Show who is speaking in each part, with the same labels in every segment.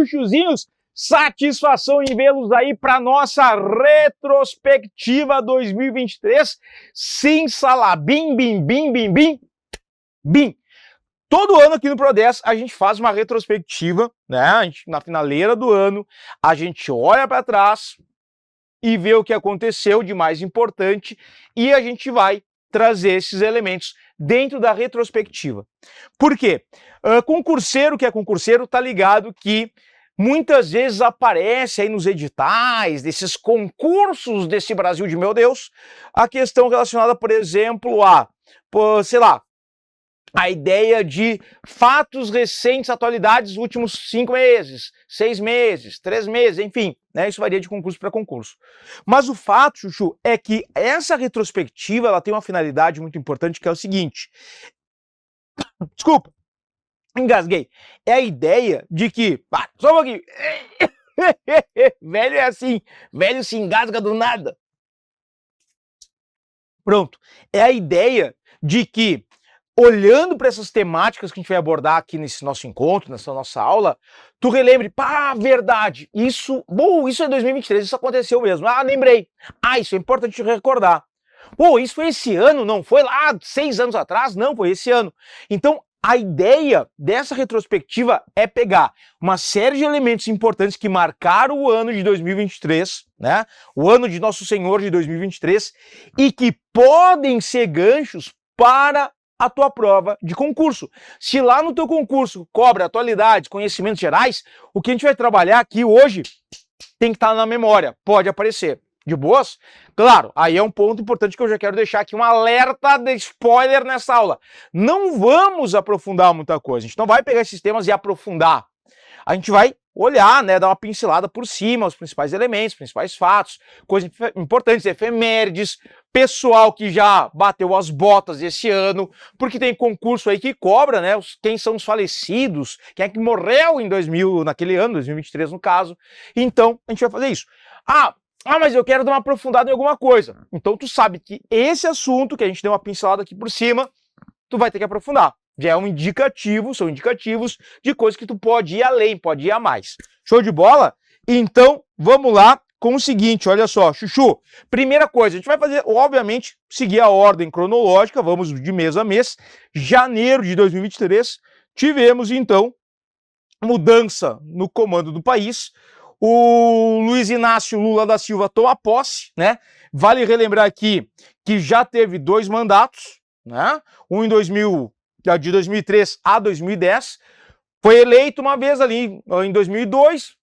Speaker 1: chuchuzinhos, satisfação em vê-los aí para nossa retrospectiva 2023. Sim, salabim, bim, bim, bim, bim, bim. Todo ano aqui no Pro10 a gente faz uma retrospectiva, né? Na finaleira do ano, a gente olha para trás e vê o que aconteceu de mais importante e a gente vai trazer esses elementos dentro da retrospectiva. Por quê? Concurseiro que é concurseiro tá ligado que muitas vezes aparece aí nos editais desses concursos desse Brasil de meu Deus, a questão relacionada, por exemplo, sei lá, a ideia de fatos recentes, atualidades dos últimos 5 meses, 6 meses, 3 meses, enfim, né? Isso varia de concurso para concurso. Mas o fato, Chuchu, é que essa retrospectiva ela tem uma finalidade muito importante, que é o seguinte. Desculpa, engasguei. É a ideia de que... só um pouquinho. Velho é assim, velho se engasga do nada. Pronto. É a ideia de que olhando para essas temáticas que a gente vai abordar aqui nesse nosso encontro, nessa nossa aula, tu relembre, verdade, isso é 2023, isso aconteceu mesmo. Lembrei. Isso é importante recordar. Isso foi esse ano, não foi lá 6 anos atrás, não, foi esse ano. Então, a ideia dessa retrospectiva é pegar uma série de elementos importantes que marcaram o ano de 2023, né? O ano de Nosso Senhor de 2023, e que podem ser ganchos para a tua prova de concurso. Se lá no teu concurso cobra atualidades, conhecimentos gerais, o que a gente vai trabalhar aqui hoje tem que estar na memória, pode aparecer. De boas? Claro, aí é um ponto importante que eu já quero deixar aqui um alerta de spoiler nessa aula. Não vamos aprofundar muita coisa, a gente não vai pegar esses temas e aprofundar. A gente vai olhar, né, dar uma pincelada por cima, os principais elementos, os principais fatos, coisas importantes, efemérides, pessoal que já bateu as botas esse ano, porque tem concurso aí que cobra, né, quem são os falecidos, quem é que morreu naquele ano, 2023 no caso. Então, a gente vai fazer isso. Mas eu quero dar uma aprofundada em alguma coisa. Então, tu sabe que esse assunto, que a gente deu uma pincelada aqui por cima, tu vai ter que aprofundar. Já é um indicativo, são indicativos de coisas que tu pode ir além, pode ir a mais. Show de bola? Então, vamos lá com o seguinte, olha só, Chuchu. Primeira coisa, a gente vai fazer, obviamente, seguir a ordem cronológica, vamos de mês a mês. Janeiro de 2023, tivemos, então, mudança no comando do país. O Luiz Inácio Lula da Silva toma posse, né? Vale relembrar aqui que já teve 2 mandatos, né? Um de 2003 a 2010, foi eleito uma vez ali em 2002,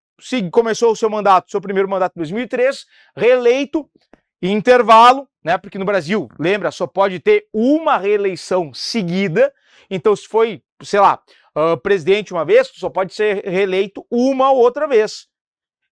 Speaker 1: começou o seu primeiro mandato em 2003, reeleito, intervalo, né? Porque no Brasil, lembra, só pode ter uma reeleição seguida, então se foi, sei lá, presidente uma vez, só pode ser reeleito uma outra vez.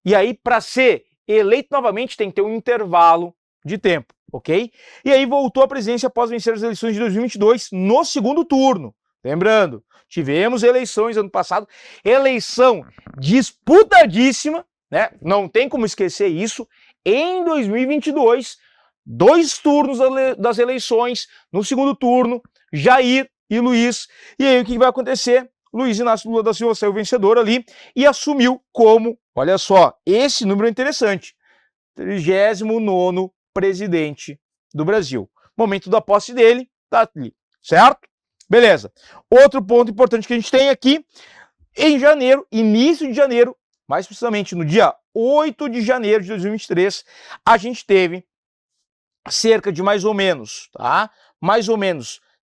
Speaker 1: E aí, para ser eleito novamente, tem que ter um intervalo de tempo, ok? E aí voltou à presidência após vencer as eleições de 2022 no segundo turno. Lembrando, tivemos eleições ano passado, eleição disputadíssima, né? Não tem como esquecer isso. Em 2022, 2 turnos das eleições, no segundo turno, Jair e Luiz. E aí o que vai acontecer? Luiz Inácio Lula da Silva saiu vencedor ali e assumiu como, olha só, esse número é interessante, 39º presidente do Brasil. Momento da posse dele, tá ali, certo? Beleza. Outro ponto importante que a gente tem aqui, em janeiro, início de janeiro, mais precisamente no dia 8 de janeiro de 2023, a gente teve cerca de mais ou menos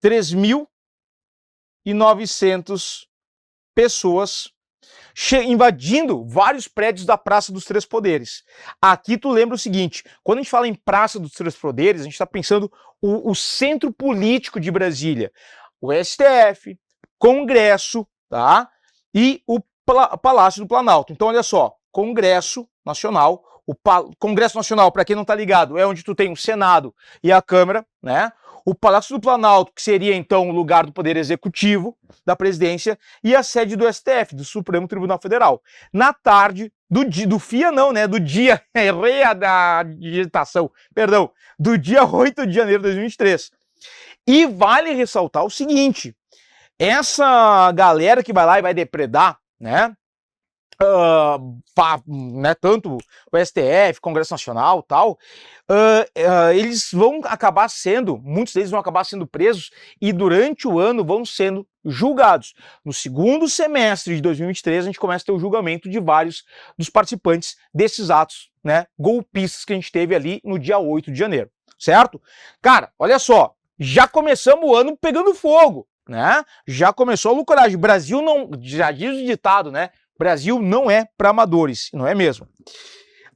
Speaker 1: 3.900 pessoas invadindo vários prédios da Praça dos Três Poderes. Aqui tu lembra o seguinte, quando a gente fala em Praça dos Três Poderes, a gente está pensando o centro político de Brasília, o STF, Congresso, tá? E o Palácio do Planalto. Então olha só, Congresso Nacional, Congresso Nacional, para quem não está ligado, é onde tu tem o Senado e a Câmara, né? O Palácio do Planalto, que seria então o lugar do Poder Executivo, da Presidência, e a sede do STF, do Supremo Tribunal Federal. Na tarde do dia, do dia, errei da digitação, perdão, do dia 8 de janeiro de 2023. E vale ressaltar o seguinte, essa galera que vai lá e vai depredar, né, né, tanto o STF, Congresso Nacional, tal, eles vão acabar sendo, muitos deles vão acabar sendo presos e durante o ano vão sendo julgados. No segundo semestre de 2023 a gente começa a ter o julgamento de vários dos participantes desses atos, né, golpistas que a gente teve ali no dia 8 de janeiro, certo? Cara, olha só, já começamos o ano pegando fogo, né? Já começou a loucuragem. Brasil não, já diz o ditado, né? Brasil não é para amadores, não é mesmo?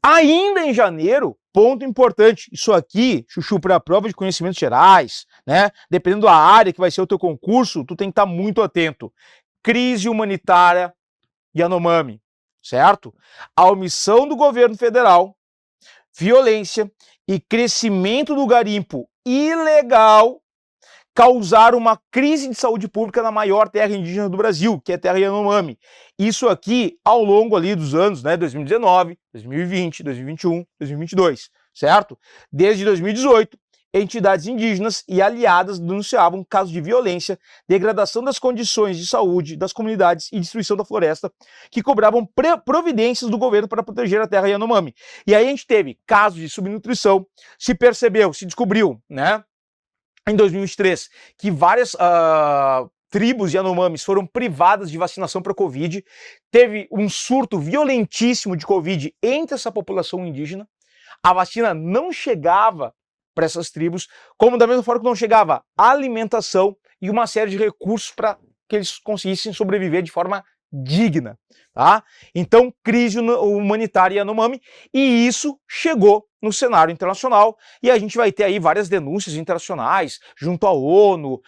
Speaker 1: Ainda em janeiro, ponto importante, isso aqui, Chuchu, para a prova de conhecimentos gerais, né? Dependendo da área que vai ser o teu concurso, tu tem que estar muito atento. Crise humanitária Yanomami, certo? A omissão do governo federal, violência e crescimento do garimpo ilegal causaram uma crise de saúde pública na maior terra indígena do Brasil, que é a terra Yanomami. Isso aqui ao longo ali dos anos, né, 2019, 2020, 2021, 2022, certo? Desde 2018, entidades indígenas e aliadas denunciavam casos de violência, degradação das condições de saúde das comunidades e destruição da floresta, que cobravam providências do governo para proteger a terra Yanomami. E aí a gente teve casos de subnutrição, se percebeu, se descobriu, né, em 2023, que várias tribos Yanomamis foram privadas de vacinação para Covid, teve um surto violentíssimo de Covid entre essa população indígena, a vacina não chegava para essas tribos, como da mesma forma que não chegava alimentação e uma série de recursos para que eles conseguissem sobreviver de forma digna, tá? Então, crise humanitária Yanomami, e isso chegou no cenário internacional, e a gente vai ter aí várias denúncias internacionais junto à ONU,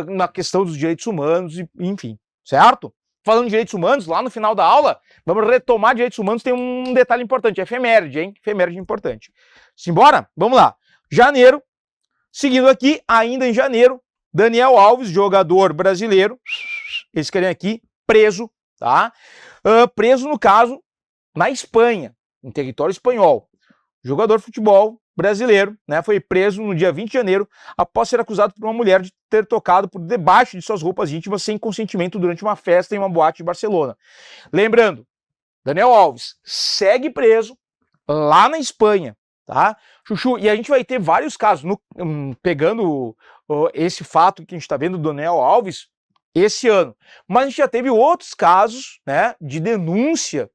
Speaker 1: na questão dos direitos humanos, enfim, certo? Falando de direitos humanos, lá no final da aula, vamos retomar direitos humanos, tem um detalhe importante, efeméride, hein? Efeméride importante. Simbora? Vamos lá. Janeiro, seguindo aqui, ainda em janeiro, Daniel Alves, jogador brasileiro, eles querem aqui, preso, tá? Preso, no caso, na Espanha, em território espanhol. Jogador de futebol brasileiro, né, foi preso no dia 20 de janeiro após ser acusado por uma mulher de ter tocado por debaixo de suas roupas íntimas sem consentimento durante uma festa em uma boate de Barcelona. Lembrando, Daniel Alves segue preso lá na Espanha, tá? Chuchu, e a gente vai ter vários casos, pegando esse fato que a gente está vendo do Daniel Alves esse ano. Mas a gente já teve outros casos, né, de denúncia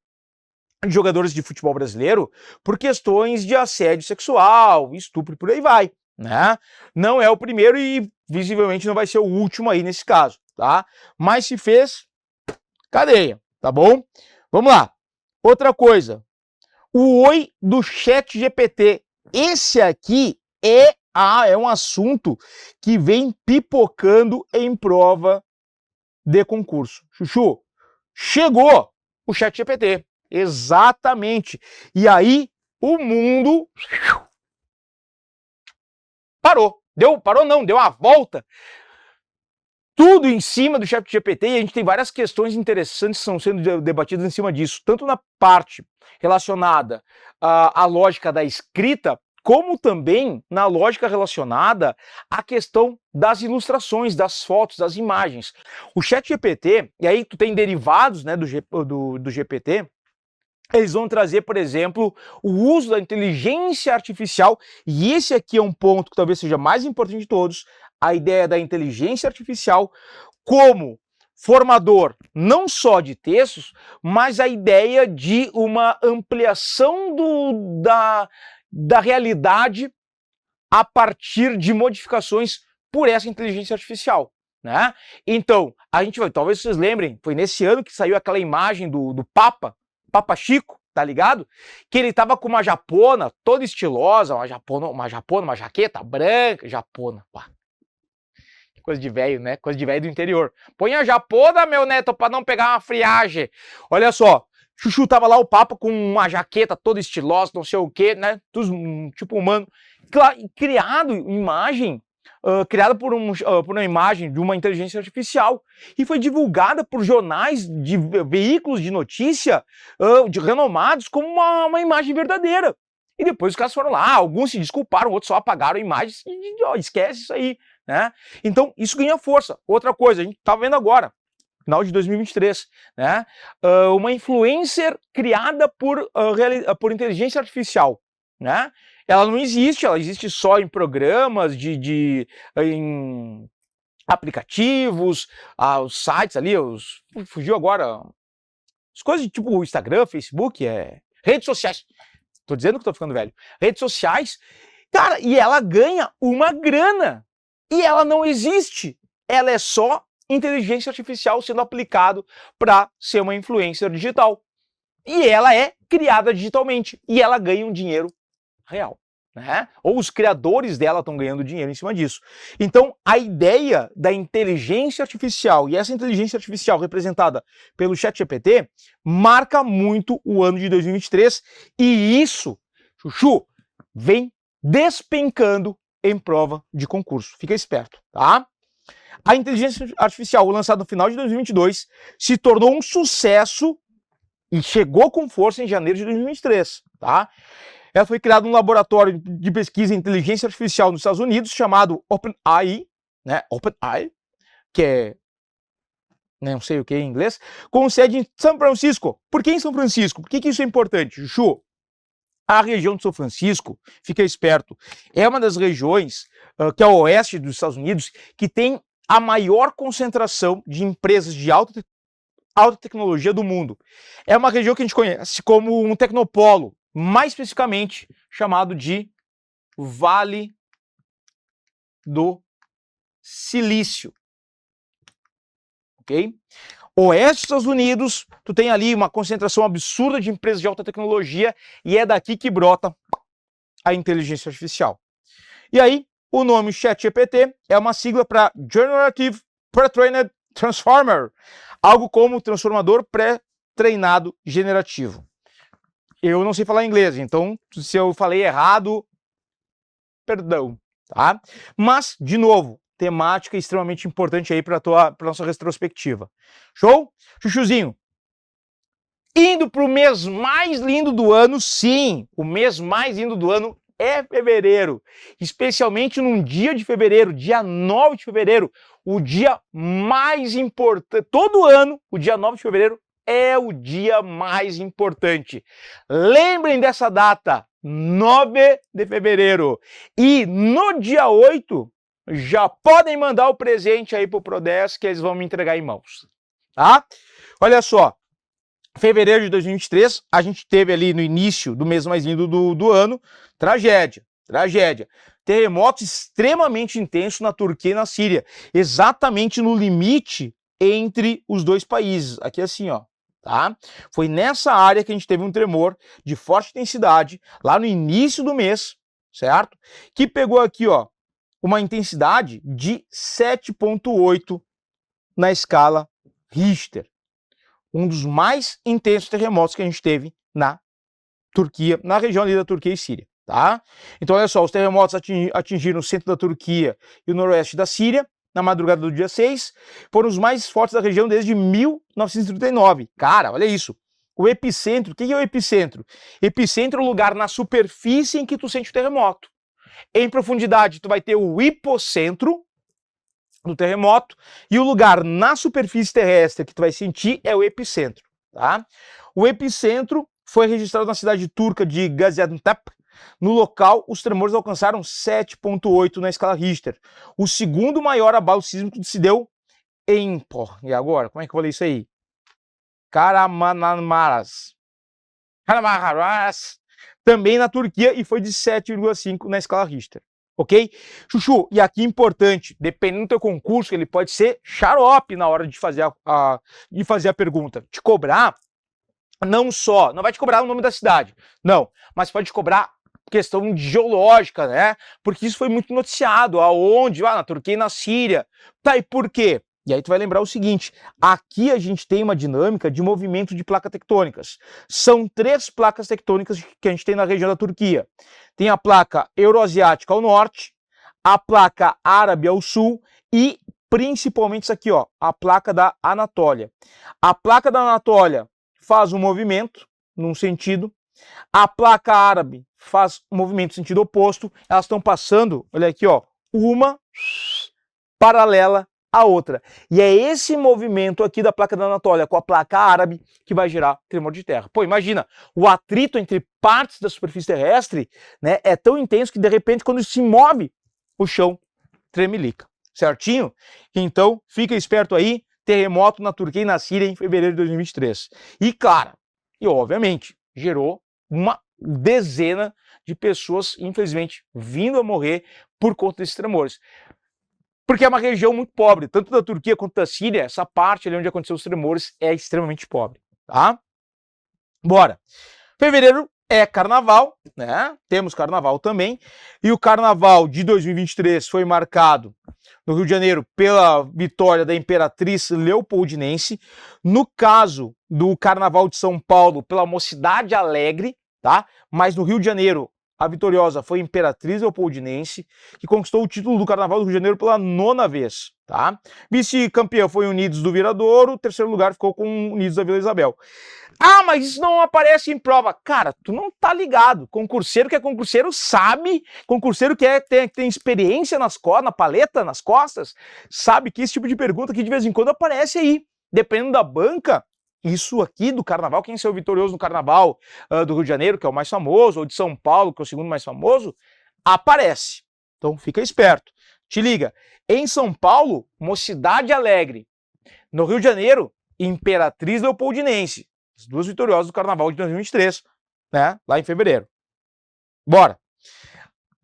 Speaker 1: de jogadores de futebol brasileiro por questões de assédio sexual, estupro e por aí vai, né? Não é o primeiro e visivelmente não vai ser o último aí nesse caso, tá? Mas se fez, cadeia, tá bom? Vamos lá. Outra coisa, o oi do ChatGPT. Esse aqui é um assunto que vem pipocando em prova de concurso. Chuchu, chegou o ChatGPT. Exatamente. E aí o mundo parou. Deu uma volta. Tudo em cima do ChatGPT, e a gente tem várias questões interessantes que estão sendo debatidas em cima disso, tanto na parte relacionada à lógica da escrita, como também na lógica relacionada à questão das ilustrações, das fotos, das imagens. O ChatGPT, e aí tu tem derivados, né, do GPT, eles vão trazer, por exemplo, o uso da inteligência artificial, e esse aqui é um ponto que talvez seja mais importante de todos, a ideia da inteligência artificial como formador não só de textos, mas a ideia de uma ampliação da realidade a partir de modificações por essa inteligência artificial, né? Então, a gente vai, talvez vocês lembrem, foi nesse ano que saiu aquela imagem do Papa Chico, tá ligado? Que ele tava com uma japona toda estilosa, uma jaqueta branca, japona, pá. Coisa de velho, né? Coisa de velho do interior. Põe a japona, meu neto, pra não pegar uma friagem. Olha só, Chuchu tava lá o Papa com uma jaqueta toda estilosa, não sei o que, né? Tudo tipo humano. Criado imagem, criada por uma imagem de uma inteligência artificial e foi divulgada por jornais de veículos de notícia de renomados como uma imagem verdadeira. E depois os caras foram lá, alguns se desculparam, outros só apagaram a imagem e esquece isso aí, né? Então isso ganha força. Outra coisa, a gente tá vendo agora, final de 2023, né? Uma influencer criada por inteligência artificial, né? Ela não existe, ela existe só em programas, em aplicativos, os sites ali, fugiu agora, as coisas tipo o Instagram, Facebook, redes sociais. Tô dizendo que tô ficando velho. Redes sociais, cara, e ela ganha uma grana. E ela não existe. Ela é só inteligência artificial sendo aplicado para ser uma influencer digital. E ela é criada digitalmente. E ela ganha um dinheiro real. Né? Ou os criadores dela estão ganhando dinheiro em cima disso. Então, a ideia da inteligência artificial, e essa inteligência artificial representada pelo ChatGPT, marca muito o ano de 2023, e isso, Chuchu, vem despencando em prova de concurso. Fica esperto, tá? A inteligência artificial, lançada no final de 2022, se tornou um sucesso e chegou com força em janeiro de 2023, tá? Ela foi criada num laboratório de pesquisa em inteligência artificial nos Estados Unidos, chamado OpenAI, né? OpenAI, que é não sei o que em inglês, com sede em São Francisco. Por que em São Francisco? Por que isso é importante, Chuchu? A região de São Francisco, fica esperto, é uma das regiões que é o oeste dos Estados Unidos, que tem a maior concentração de empresas de alta tecnologia do mundo. É uma região que a gente conhece como um tecnopolo, mais especificamente chamado de Vale do Silício. Ok? Oeste dos Estados Unidos, tu tem ali uma concentração absurda de empresas de alta tecnologia e é daqui que brota a inteligência artificial. E aí, o nome ChatGPT é uma sigla para Generative Pre-trained Transformer, algo como transformador pré-treinado generativo. Eu não sei falar inglês, então se eu falei errado, perdão, tá? Mas, de novo, temática extremamente importante aí para nossa retrospectiva. Show? Chuchuzinho. Indo para o mês mais lindo do ano, sim, o mês mais lindo do ano é fevereiro, especialmente num dia de fevereiro, dia 9 de fevereiro, o dia mais importante, todo ano, o dia 9 de fevereiro é o dia mais importante. Lembrem dessa data, 9 de fevereiro. E no dia 8, já podem mandar o presente aí pro Pro10 que eles vão me entregar em mãos, tá? Olha só, fevereiro de 2023, a gente teve ali no início do mês mais lindo do ano, tragédia. Terremoto extremamente intenso na Turquia e na Síria, exatamente no limite entre os dois países. Aqui assim, ó, tá? Foi nessa área que a gente teve um tremor de forte intensidade, lá no início do mês, certo? Que pegou aqui, ó, uma intensidade de 7,8 na escala Richter. Um dos mais intensos terremotos que a gente teve na Turquia, na região ali da Turquia e Síria, tá? Então, olha só, os terremotos atingiram o centro da Turquia e o noroeste da Síria, na madrugada do dia 6, foram os mais fortes da região desde 1939. Cara, olha isso. O epicentro, o que é o epicentro? Epicentro é o lugar na superfície em que tu sente o terremoto. Em profundidade, tu vai ter o hipocentro do terremoto, e o lugar na superfície terrestre que tu vai sentir é o epicentro, tá? O epicentro foi registrado na cidade turca de Gaziantep. No local, os tremores alcançaram 7,8 na escala Richter. O segundo maior abalo sísmico se deu em... e agora? Como é que eu falei isso aí? Kahramanmaraş, também na Turquia, e foi de 7,5 na escala Richter. Ok? Chuchu, e aqui importante, dependendo do teu concurso, ele pode ser xarope na hora de fazer a pergunta. Te cobrar, não vai te cobrar o nome da cidade, não, mas pode te cobrar questão geológica, né? Porque isso foi muito noticiado, aonde? Na Turquia e na Síria. Tá, e por quê? E aí tu vai lembrar o seguinte, aqui a gente tem uma dinâmica de movimento de placas tectônicas. São 3 placas tectônicas que a gente tem na região da Turquia. Tem a placa euroasiática ao norte, a placa árabe ao sul e principalmente isso aqui, ó, a placa da Anatólia. A placa da Anatólia faz um movimento num sentido, a placa árabe faz um movimento no sentido oposto, elas estão passando, olha aqui, ó, uma paralela a outra. E é esse movimento aqui da placa da Anatólia com a placa árabe que vai gerar tremor de terra. Pô, imagina, o atrito entre partes da superfície terrestre, né, é tão intenso que de repente quando se move, o chão tremelica. Certinho? Então, fica esperto aí, terremoto na Turquia e na Síria em fevereiro de 2023. E claro, e obviamente, gerou uma dezena de pessoas, infelizmente, vindo a morrer por conta desses tremores. Porque é uma região muito pobre, tanto da Turquia quanto da Síria, essa parte ali onde aconteceu os tremores é extremamente pobre, tá? Bora. Fevereiro é carnaval, né? Temos carnaval também, e o carnaval de 2023 foi marcado no Rio de Janeiro pela vitória da Imperatriz Leopoldinense, no caso do carnaval de São Paulo pela Mocidade Alegre, tá? Mas no Rio de Janeiro a vitoriosa foi a Imperatriz Leopoldinense, que conquistou o título do Carnaval do Rio de Janeiro pela 9ª vez, tá? Vice-campeão foi Unidos do Viradouro, o terceiro lugar ficou com Unidos da Vila Isabel. Ah, mas isso não aparece em prova. Cara, tu não tá ligado. Concurseiro que é concurseiro sabe, concurseiro que tem experiência na paleta, nas costas, sabe que esse tipo de pergunta que de vez em quando aparece aí. Dependendo da banca, isso aqui do carnaval, quem saiu vitorioso no carnaval do Rio de Janeiro, que é o mais famoso, ou de São Paulo, que é o segundo mais famoso, aparece. Então fica esperto. Te liga. Em São Paulo, Mocidade Alegre. No Rio de Janeiro, Imperatriz Leopoldinense. As duas vitoriosas do carnaval de 2023, né? Lá em fevereiro. Bora.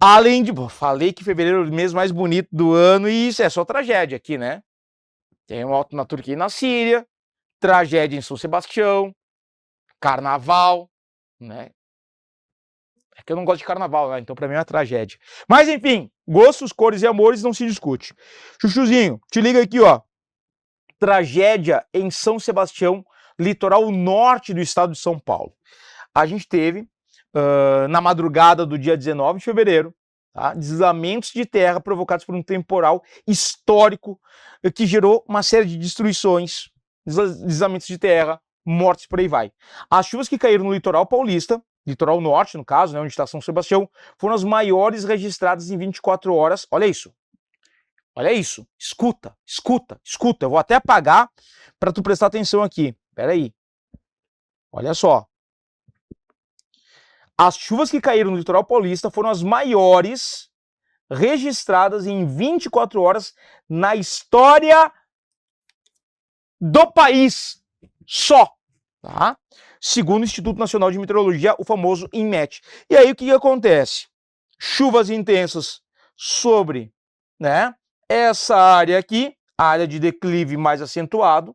Speaker 1: Além de... Falei que fevereiro é o mês mais bonito do ano e isso é só tragédia aqui, né? Tem um alto na Turquia e na Síria, tragédia em São Sebastião, carnaval, né? É que eu não gosto de carnaval, né? Então pra mim é uma tragédia. Mas enfim, gostos, cores e amores não se discute. Chuchuzinho, te liga aqui, ó. Tragédia em São Sebastião, litoral norte do estado de São Paulo. A gente teve, na madrugada do dia 19 de fevereiro, tá, deslizamentos de terra provocados por um temporal histórico que gerou uma série de destruições, deslizamentos de terra, mortes, por aí vai. As chuvas que caíram no litoral paulista, litoral norte, no caso, né, onde está São Sebastião, foram as maiores registradas em 24 horas. Olha isso. Olha isso. Escuta, escuta, escuta. Eu vou até apagar para tu prestar atenção aqui. Espera aí. Olha só. As chuvas que caíram no litoral paulista foram as maiores registradas em 24 horas na história do país. Só. Tá? Segundo o Instituto Nacional de Meteorologia, o famoso INMET. E aí o que acontece? Chuvas intensas sobre, né, essa área aqui, a área de declive mais acentuado,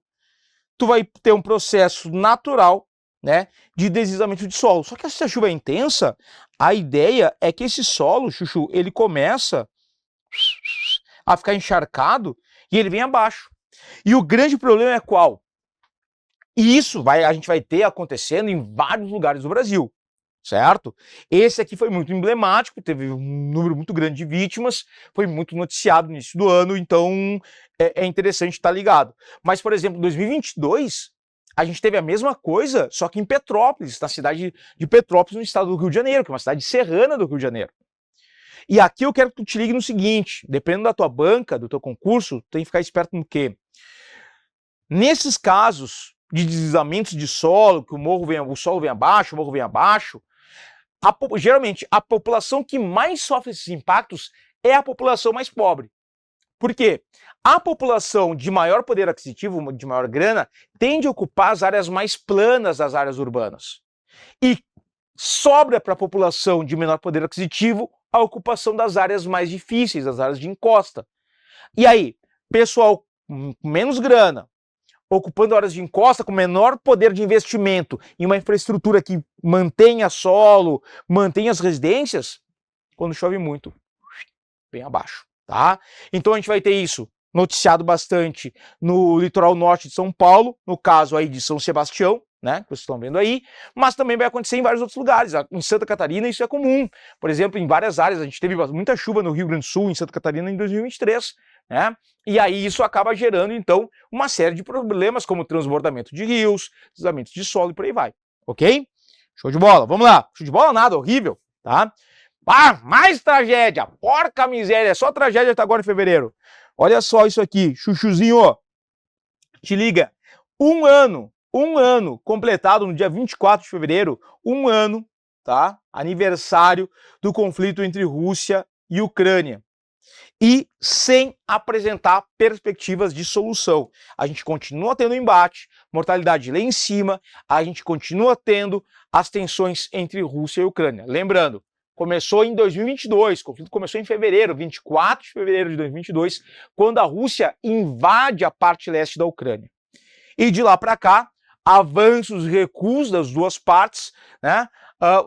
Speaker 1: tu vai ter um processo natural, né, de deslizamento de solo. Só que se a chuva é intensa, a ideia é que esse solo, Chuchu, ele começa a ficar encharcado e ele vem abaixo. E o grande problema é qual? E isso a gente vai ter acontecendo em vários lugares do Brasil, certo? Esse aqui foi muito emblemático, teve um número muito grande de vítimas, foi muito noticiado no início do ano, então é interessante estar ligado. Mas, por exemplo, em 2022, a gente teve a mesma coisa, só que em Petrópolis, na cidade de Petrópolis, no estado do Rio de Janeiro, que é uma cidade serrana do Rio de Janeiro. E aqui eu quero que tu te ligue no seguinte, dependendo da tua banca, do teu concurso, tu tem que ficar esperto no quê? Nesses casos de deslizamentos de solo, que o solo vem abaixo, o morro vem abaixo, geralmente a população que mais sofre esses impactos é a população mais pobre. Por quê? A população de maior poder aquisitivo, de maior grana, tende a ocupar as áreas mais planas das áreas urbanas. E sobra para a população de menor poder aquisitivo a ocupação das áreas mais difíceis, das áreas de encosta. E aí, pessoal com menos grana, ocupando áreas de encosta com menor poder de investimento em uma infraestrutura que mantenha solo, mantenha as residências, quando chove muito, bem abaixo, tá? Então a gente vai ter isso noticiado bastante no litoral norte de São Paulo, no caso aí de São Sebastião, né, que vocês estão vendo aí, mas também vai acontecer em vários outros lugares. Em Santa Catarina isso é comum. Por exemplo, em várias áreas, a gente teve muita chuva no Rio Grande do Sul, em Santa Catarina, em 2023, né? E aí isso acaba gerando, então, uma série de problemas, como transbordamento de rios, deslizamentos de solo e por aí vai, ok? Show de bola, vamos lá. Show de bola nada, horrível, tá? Ah, mais tragédia, porca miséria, só tragédia até agora em fevereiro. Olha só isso aqui, chuchuzinho, te liga. Um ano completado no dia 24 de fevereiro, um ano, tá? Aniversário do conflito entre Rússia e Ucrânia. E sem apresentar perspectivas de solução. A gente continua tendo embate, mortalidade lá em cima, a gente continua tendo as tensões entre Rússia e Ucrânia. Lembrando, começou em 2022, o conflito começou em fevereiro, 24 de fevereiro de 2022, quando a Rússia invade a parte leste da Ucrânia. E de lá para cá, avanços e recuos das duas partes, né?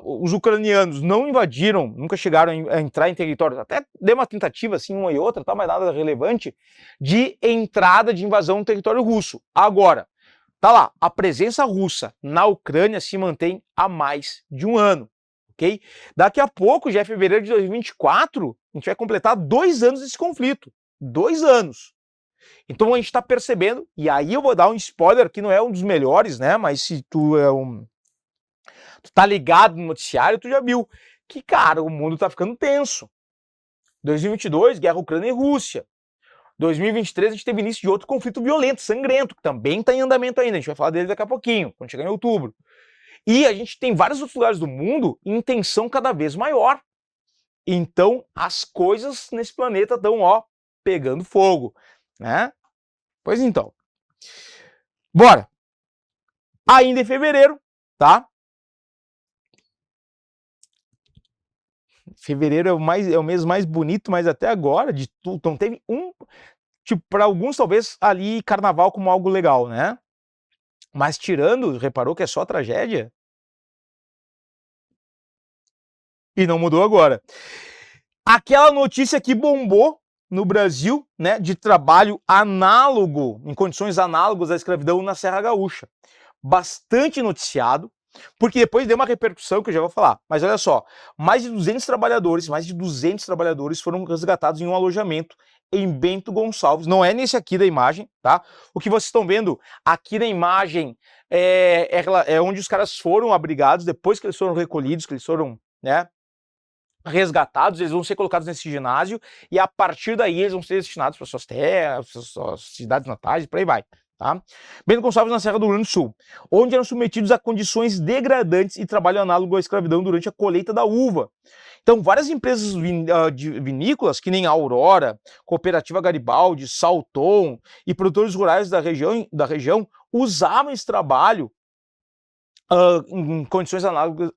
Speaker 1: Os ucranianos não invadiram, nunca chegaram a entrar em território, até deu uma tentativa assim, uma e outra, tá, mas nada relevante, de entrada de invasão no território russo. Agora, tá lá, a presença russa na Ucrânia se mantém há mais de um ano, ok? Daqui a pouco, já é fevereiro de 2024, a gente vai completar 2 anos desse conflito. 2 anos. Então a gente está percebendo, e aí eu vou dar um spoiler que não é um dos melhores, né? Mas se tu tá ligado no noticiário, tu já viu que, cara, o mundo tá ficando tenso. 2022, guerra Ucrânia e Rússia. 2023 a gente teve início de outro conflito violento, sangrento, que também está em andamento ainda. A gente vai falar dele daqui a pouquinho, quando chegar em outubro. E a gente tem vários outros lugares do mundo em tensão cada vez maior. Então as coisas nesse planeta estão, ó, pegando fogo, né? Pois então. Bora! Ainda em fevereiro, tá? Fevereiro é o mês mais bonito, mas até agora, de tudo, então teve tipo, para alguns talvez ali carnaval como algo legal, né? Mas tirando, reparou que é só tragédia? E não mudou agora. Aquela notícia que bombou no Brasil, né, de trabalho análogo, em condições análogas à escravidão na Serra Gaúcha. Bastante noticiado, porque depois deu uma repercussão que eu já vou falar. Mas olha só, mais de 200 trabalhadores foram resgatados em um alojamento em Bento Gonçalves. Não é nesse aqui da imagem, tá? O que vocês estão vendo aqui na imagem é onde os caras foram abrigados, depois que eles foram recolhidos, que eles foram, né, resgatados, eles vão ser colocados nesse ginásio e a partir daí eles vão ser destinados para suas terras, suas cidades natais e por aí vai. Tá? Bento Gonçalves, na Serra do Rio Grande do Sul, onde eram submetidos a condições degradantes e trabalho análogo à escravidão durante a colheita da uva. Então, várias empresas vinícolas, que nem a Aurora, Cooperativa Garibaldi, Salton e produtores rurais da região usavam esse trabalho em condições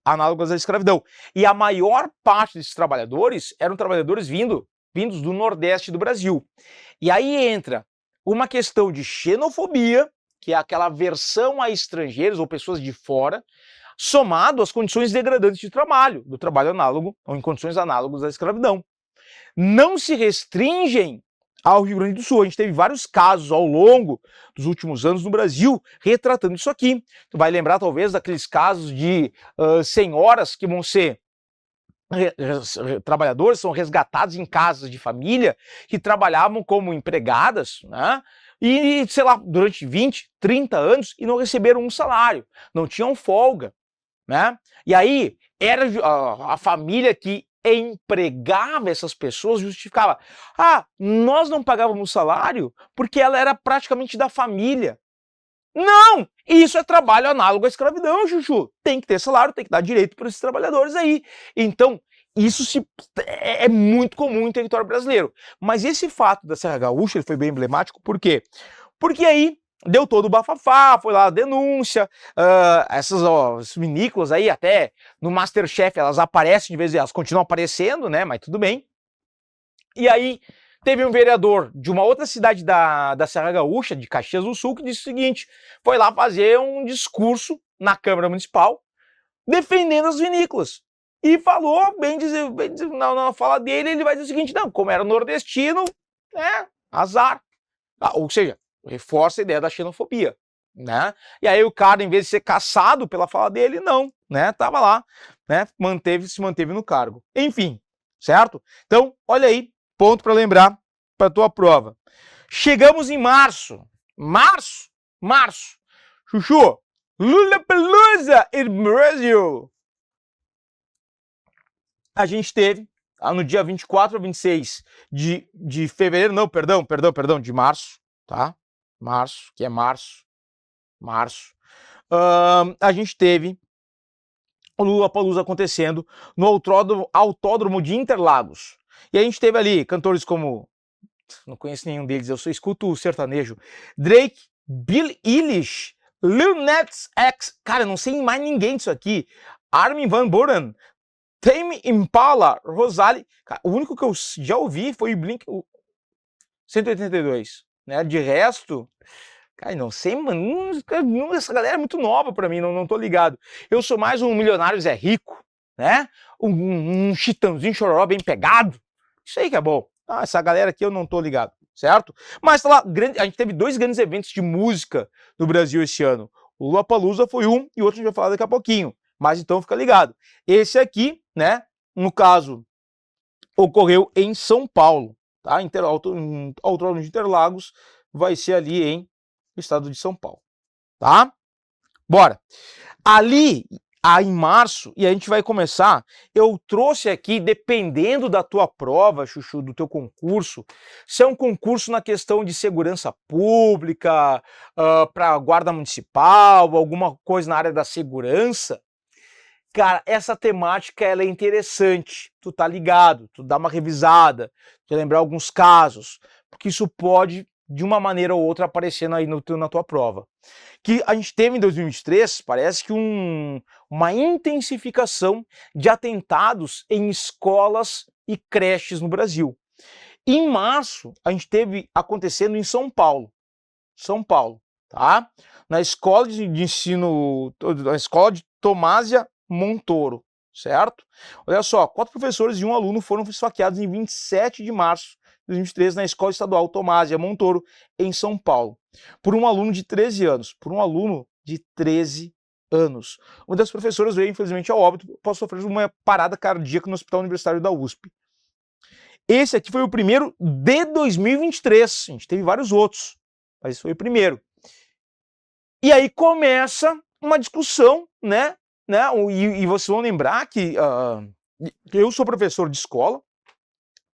Speaker 1: análogas à escravidão. E a maior parte desses trabalhadores eram trabalhadores vindos do Nordeste do Brasil. E aí entra uma questão de xenofobia, que é aquela aversão a estrangeiros ou pessoas de fora, somado às condições degradantes de trabalho, do trabalho análogo ou em condições análogas à escravidão. Não se restringem ao Rio Grande do Sul. A gente teve vários casos ao longo dos últimos anos no Brasil retratando isso aqui. Tu vai lembrar talvez daqueles casos de senhoras que vão ser trabalhadores, são resgatados em casas de família, que trabalhavam como empregadas, né? E, sei lá, durante 20, 30 anos e não receberam um salário, não tinham folga, né? E aí era a família que empregava essas pessoas, justificava, nós não pagávamos salário porque ela era praticamente da família. Não! Isso é trabalho análogo à escravidão, Chuchu. Tem que ter salário, tem que dar direito para esses trabalhadores aí. Então, isso é muito comum em território brasileiro. Mas esse fato da Serra Gaúcha ele foi bem emblemático, por quê? Porque aí deu todo o bafafá, foi lá a denúncia, essas vinícolas aí, até no Masterchef, elas aparecem de vez em quando, elas continuam aparecendo, né, mas tudo bem. E aí teve um vereador de uma outra cidade da Serra Gaúcha, de Caxias do Sul, que disse o seguinte, foi lá fazer um discurso na Câmara Municipal, defendendo as vinícolas. E falou, na fala dele, ele vai dizer o seguinte, não, como era nordestino, azar. Ou seja, reforça a ideia da xenofobia, né? E aí o cara, em vez de ser caçado pela fala dele, não, né? Tava lá, né? Se manteve no cargo. Enfim, certo? Então, olha aí, ponto para lembrar para tua prova. Chegamos em março. Março. Chuchu, Lollapalooza in Brasil. A gente teve no dia 24 a 26 de fevereiro, não, perdão, de março, tá? Março, que é março, a gente teve o Lollapalooza acontecendo no Autódromo de Interlagos. E a gente teve ali cantores como, não conheço nenhum deles, eu só escuto o sertanejo, Drake, Billie Eilish, Lil Nas X, cara, eu não sei mais ninguém disso aqui, Armin van Buuren, Tame Impala, Rosalie, cara, o único que eu já ouvi foi o Blink 182, né? De resto, cara, não sei, mano, essa galera é muito nova pra mim, não tô ligado. Eu sou mais um Milionário Zé Rico, né? Um Chitãozinho Chororó bem pegado, isso aí que é bom. Essa galera aqui eu não tô ligado, certo? Mas tá lá, a gente teve 2 grandes eventos de música no Brasil esse ano. O Lollapalooza foi um e o outro a gente vai falar daqui a pouquinho. Mas então fica ligado. Esse aqui, né, no caso, ocorreu em São Paulo, tá? Autódromo de Interlagos vai ser ali em estado de São Paulo, tá? Bora. Ali, em março, e a gente vai começar, eu trouxe aqui, dependendo da tua prova, Chuchu, do teu concurso, se é um concurso na questão de segurança pública, para guarda municipal, alguma coisa na área da segurança, cara, essa temática ela é interessante, tu tá ligado, tu dá uma revisada, tu lembrar alguns casos, porque isso pode, de uma maneira ou outra, aparecer aí na tua prova. Que a gente teve em 2023, parece que uma intensificação de atentados em escolas e creches no Brasil. Em março, a gente teve acontecendo em São Paulo, tá? Na escola de ensino, na escola de Tomásia Montoro, certo? Olha só, 4 professores e 1 aluno foram esfaqueados em 27 de março de 2023 na Escola Estadual Tomásia Montoro, em São Paulo, por um aluno de 13 anos. Uma das professoras veio, infelizmente, ao óbito após sofrer uma parada cardíaca no Hospital Universitário da USP. Esse aqui foi o primeiro de 2023, a gente teve vários outros, mas esse foi o primeiro. E aí começa uma discussão, né? E vocês vão lembrar que eu sou professor de escola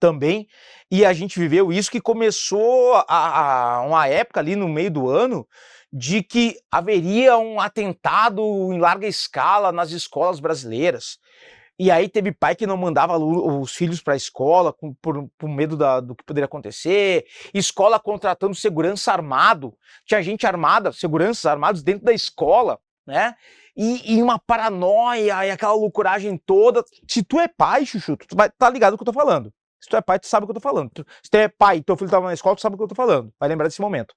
Speaker 1: também, e a gente viveu isso, que começou uma época ali no meio do ano de que haveria um atentado em larga escala nas escolas brasileiras. E aí teve pai que não mandava os filhos para a escola por medo do que poderia acontecer, escola contratando segurança armado, tinha gente armada, seguranças armados dentro da escola, né? E uma paranoia e aquela loucuragem toda. Se tu é pai, Chuchu, tu vai tá ligado o que eu tô falando. Se tu é pai, tu sabe o que eu tô falando. Se tu é pai e teu filho tava na escola, tu sabe o que eu tô falando. Vai lembrar desse momento.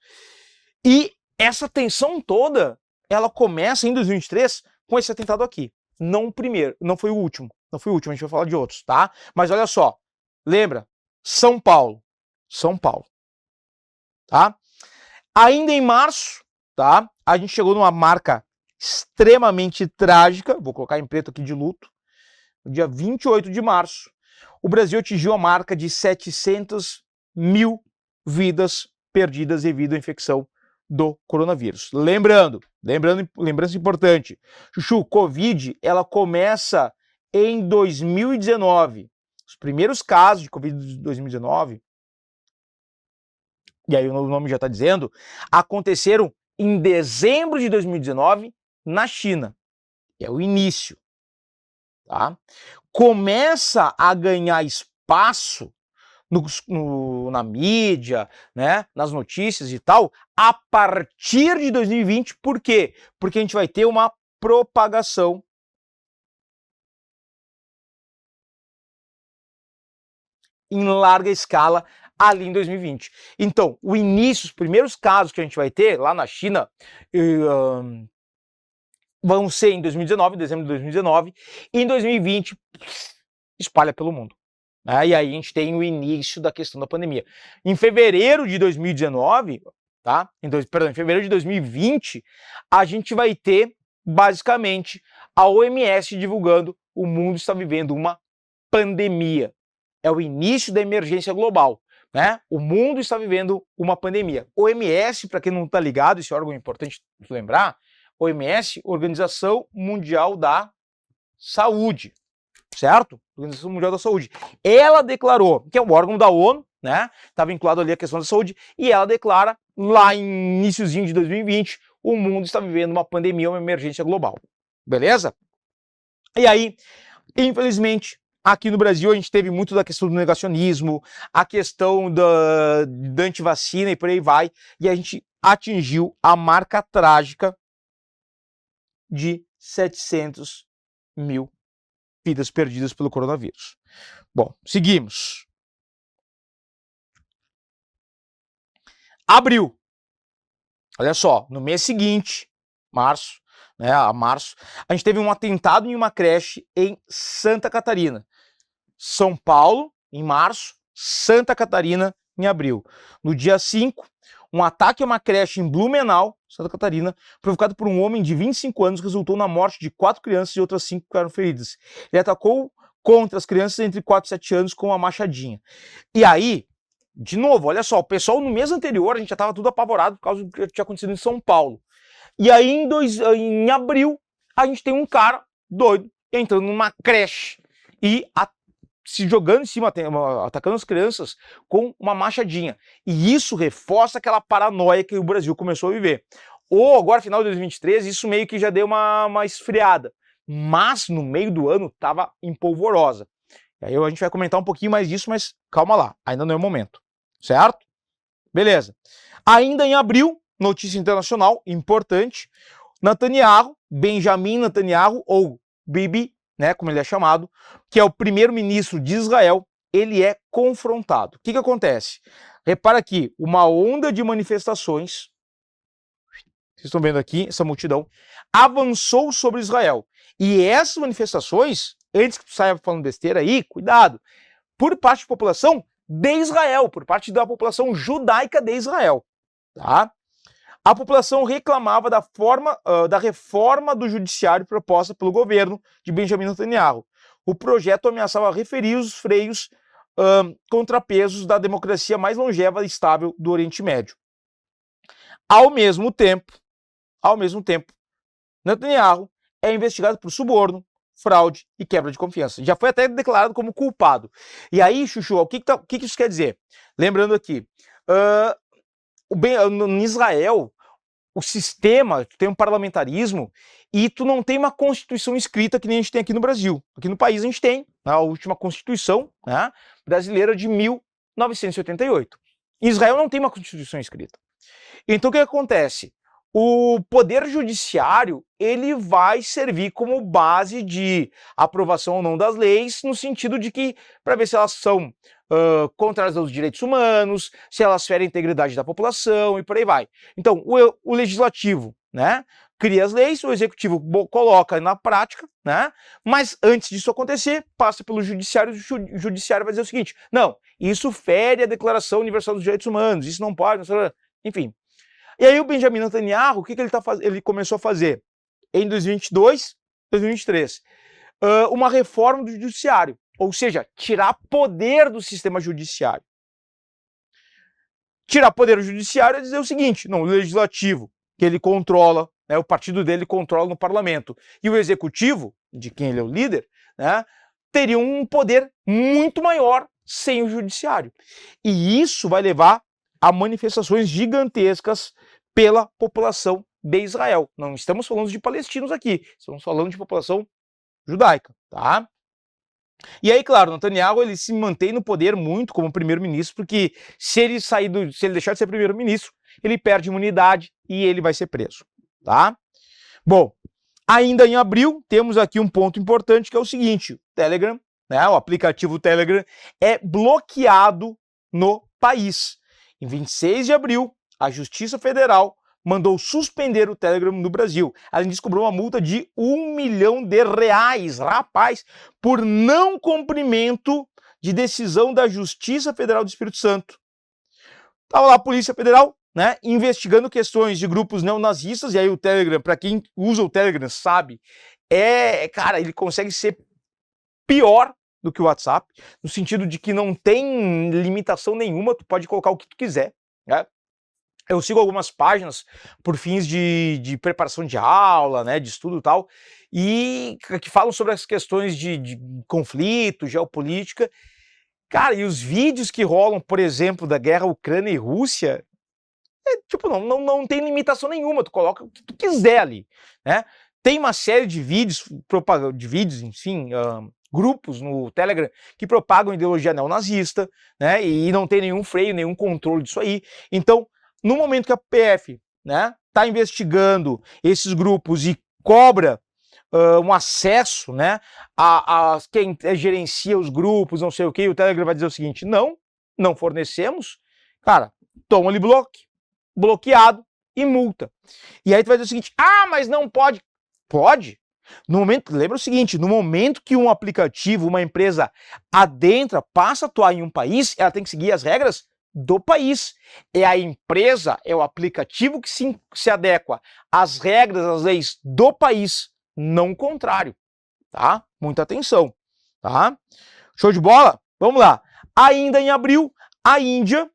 Speaker 1: E essa tensão toda, ela começa em 2023 com esse atentado aqui. Não o primeiro, não foi o último, a gente vai falar de outros, tá? Mas olha só, lembra? São Paulo, tá? Ainda em março, tá? A gente chegou numa marca extremamente trágica, vou colocar em preto aqui de luto, no dia 28 de março, o Brasil atingiu a marca de 700 mil vidas perdidas devido à infecção do coronavírus. Lembrança importante, Chuchu, Covid, ela começa em 2019. Os primeiros casos de Covid de 2019, e aí o nome já está dizendo, aconteceram em dezembro de 2019 na China. É o início, tá? Começa a ganhar espaço na mídia, né, nas notícias e tal, a partir de 2020, por quê? Porque a gente vai ter uma propagação em larga escala ali em 2020. Então, o início, os primeiros casos que a gente vai ter lá na China vão ser em 2019, dezembro de 2019, e em 2020 espalha pelo mundo. E aí a gente tem o início da questão da pandemia. Em fevereiro de 2019, tá? Em fevereiro de 2020, a gente vai ter, basicamente, a OMS divulgando o mundo está vivendo uma pandemia. É o início da emergência global, né? O mundo está vivendo uma pandemia. OMS, para quem não está ligado, esse órgão é importante lembrar, OMS, Organização Mundial da Saúde, certo? Organização Mundial da Saúde. Ela declarou, que é um órgão da ONU, né? Está vinculado ali à questão da saúde, e ela declara, lá em iniciozinho de 2020, o mundo está vivendo uma pandemia, uma emergência global. Beleza? E aí, infelizmente, aqui no Brasil a gente teve muito da questão do negacionismo, a questão da antivacina e por aí vai, e a gente atingiu a marca trágica de 700 mil vidas perdidas pelo coronavírus. Bom, seguimos. Abril. Olha só, no mês seguinte, março, né, a gente teve um atentado em uma creche em Santa Catarina. São Paulo, em março, Santa Catarina, em abril. No dia 5, um ataque a uma creche em Blumenau, Santa Catarina, provocado por um homem de 25 anos, resultou na morte de 4 crianças e outras 5 ficaram feridas. Ele atacou contra as crianças entre 4 e 7 anos com uma machadinha. E aí, de novo, olha só, o pessoal no mês anterior, a gente já estava tudo apavorado por causa do que tinha acontecido em São Paulo. E aí, em abril, a gente tem um cara doido entrando numa creche e se jogando em cima, atacando as crianças com uma machadinha. E isso reforça aquela paranoia que o Brasil começou a viver. Ou agora, final de 2023, isso meio que já deu uma esfriada. Mas no meio do ano estava empolvorosa. E aí a gente vai comentar um pouquinho mais disso, mas calma lá, ainda não é o momento. Certo? Beleza. Ainda em abril, notícia internacional importante, Benjamin Netanyahu, ou Bibi, né, como ele é chamado, que é o primeiro-ministro de Israel, ele é confrontado. O que acontece? Repara aqui, uma onda de manifestações, vocês estão vendo aqui, essa multidão, avançou sobre Israel. E essas manifestações, antes que tu saia falando besteira aí, cuidado, por parte da população de Israel, por parte da população judaica de Israel, tá? A população reclamava da reforma do judiciário proposta pelo governo de Benjamin Netanyahu. O projeto ameaçava referir os freios contrapesos da democracia mais longeva e estável do Oriente Médio. Ao mesmo tempo, Netanyahu é investigado por suborno, fraude e quebra de confiança. Já foi até declarado como culpado. E aí, Chuchu, o que isso quer dizer? Lembrando aqui, em Israel, o sistema, tu tem um parlamentarismo e tu não tem uma constituição escrita que nem a gente tem aqui no Brasil. Aqui no país a gente tem a última constituição, né, brasileira de 1988. Em Israel não tem uma constituição escrita. Então o que acontece? O poder judiciário, ele vai servir como base de aprovação ou não das leis, no sentido de que, para ver se elas são contrárias aos direitos humanos, se elas ferem a integridade da população e por aí vai. Então, o legislativo, né, cria as leis, o executivo coloca na prática, né, mas antes disso acontecer, passa pelo judiciário, o judiciário vai dizer o seguinte: não, isso fere a Declaração Universal dos Direitos Humanos, isso não pode, enfim. E aí o Benjamin Netanyahu, o que ele começou a fazer? Em 2022, 2023, uma reforma do judiciário, ou seja, tirar poder do sistema judiciário. Tirar poder do judiciário é dizer o seguinte: não, o legislativo, que ele controla, né, o partido dele controla no parlamento, e o executivo, de quem ele é o líder, né, teria um poder muito maior sem o judiciário. E isso vai levar a manifestações gigantescas pela população de Israel. Não estamos falando de palestinos aqui, estamos falando de população judaica, tá? E aí, claro, Netanyahu, ele se mantém no poder muito como primeiro-ministro, porque se ele deixar de ser primeiro-ministro, ele perde imunidade e ele vai ser preso, tá? Bom, ainda em abril, temos aqui um ponto importante, que é o seguinte: o Telegram, né, o aplicativo Telegram, é bloqueado no país. Em 26 de abril, a Justiça Federal mandou suspender o Telegram no Brasil. Além disso, cobrou uma multa de R$1 milhão, rapaz, por não cumprimento de decisão da Justiça Federal do Espírito Santo. Estava lá a Polícia Federal, né, investigando questões de grupos neonazistas, e aí o Telegram, para quem usa o Telegram sabe, cara, ele consegue ser pior do que o WhatsApp, no sentido de que não tem limitação nenhuma, tu pode colocar o que tu quiser, né? Eu sigo algumas páginas por fins de preparação de aula, né, de estudo e tal, e que falam sobre as questões de conflito, geopolítica. Cara, e os vídeos que rolam, por exemplo, da guerra Ucrânia e Rússia, tipo, não tem limitação nenhuma, tu coloca o que tu quiser ali, né? Tem uma série de vídeos, enfim, grupos no Telegram que propagam ideologia neonazista, né? E não tem nenhum freio, nenhum controle disso aí. Então, no momento que a PF, né, tá investigando esses grupos e cobra um acesso, né, a quem gerencia os grupos, não sei o que, o Telegram vai dizer o seguinte: não fornecemos, cara, toma-lhe bloqueado e multa. E aí tu vai dizer o seguinte: mas não pode. Pode. No momento, lembra o seguinte, no momento que um aplicativo, uma empresa adentra, passa a atuar em um país, ela tem que seguir as regras do país. É a empresa, é o aplicativo que se adequa às regras, às leis do país, não o contrário, tá? Muita atenção, tá? Show de bola? Vamos lá. Ainda em abril, a Índia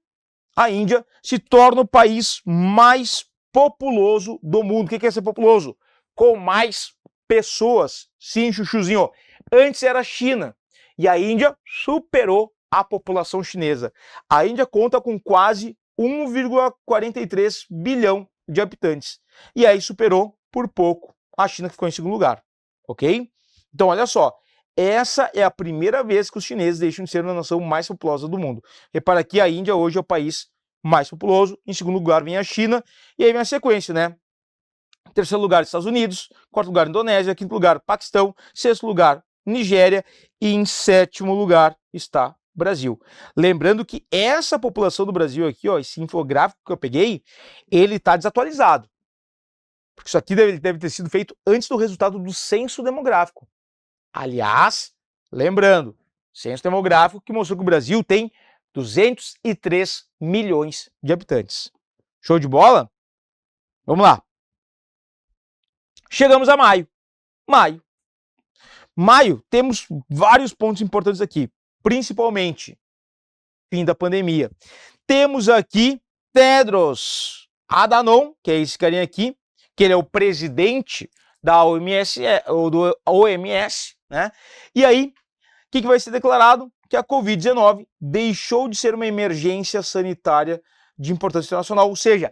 Speaker 1: se torna o país mais populoso do mundo. O que é ser populoso? Com mais pessoas. Sim, chuchuzinho. Antes era a China. E a Índia superou a população chinesa. A Índia conta com quase 1,43 bilhão de habitantes. E aí superou por pouco a China, que ficou em segundo lugar. Ok? Então, olha só. Essa é a primeira vez que os chineses deixam de ser a nação mais populosa do mundo. Repara que a Índia hoje é o país mais populoso, em segundo lugar vem a China, e aí vem a sequência, né? Em terceiro lugar, Estados Unidos, quarto lugar, Indonésia, quinto lugar, Paquistão, sexto lugar, Nigéria, e em sétimo lugar está Brasil. Lembrando que essa população do Brasil aqui, ó, esse infográfico que eu peguei, ele está desatualizado. Porque isso aqui deve ter sido feito antes do resultado do censo demográfico. Aliás, lembrando, censo demográfico que mostrou que o Brasil tem 203 milhões de habitantes. Show de bola? Vamos lá. Chegamos a maio. Maio, temos vários pontos importantes aqui, principalmente fim da pandemia. Temos aqui Tedros Adhanom, que é esse carinha aqui, que ele é o presidente da OMS, ou do OMS, né? E aí, o que vai ser declarado? Que a Covid-19 deixou de ser uma emergência sanitária de importância internacional, ou seja,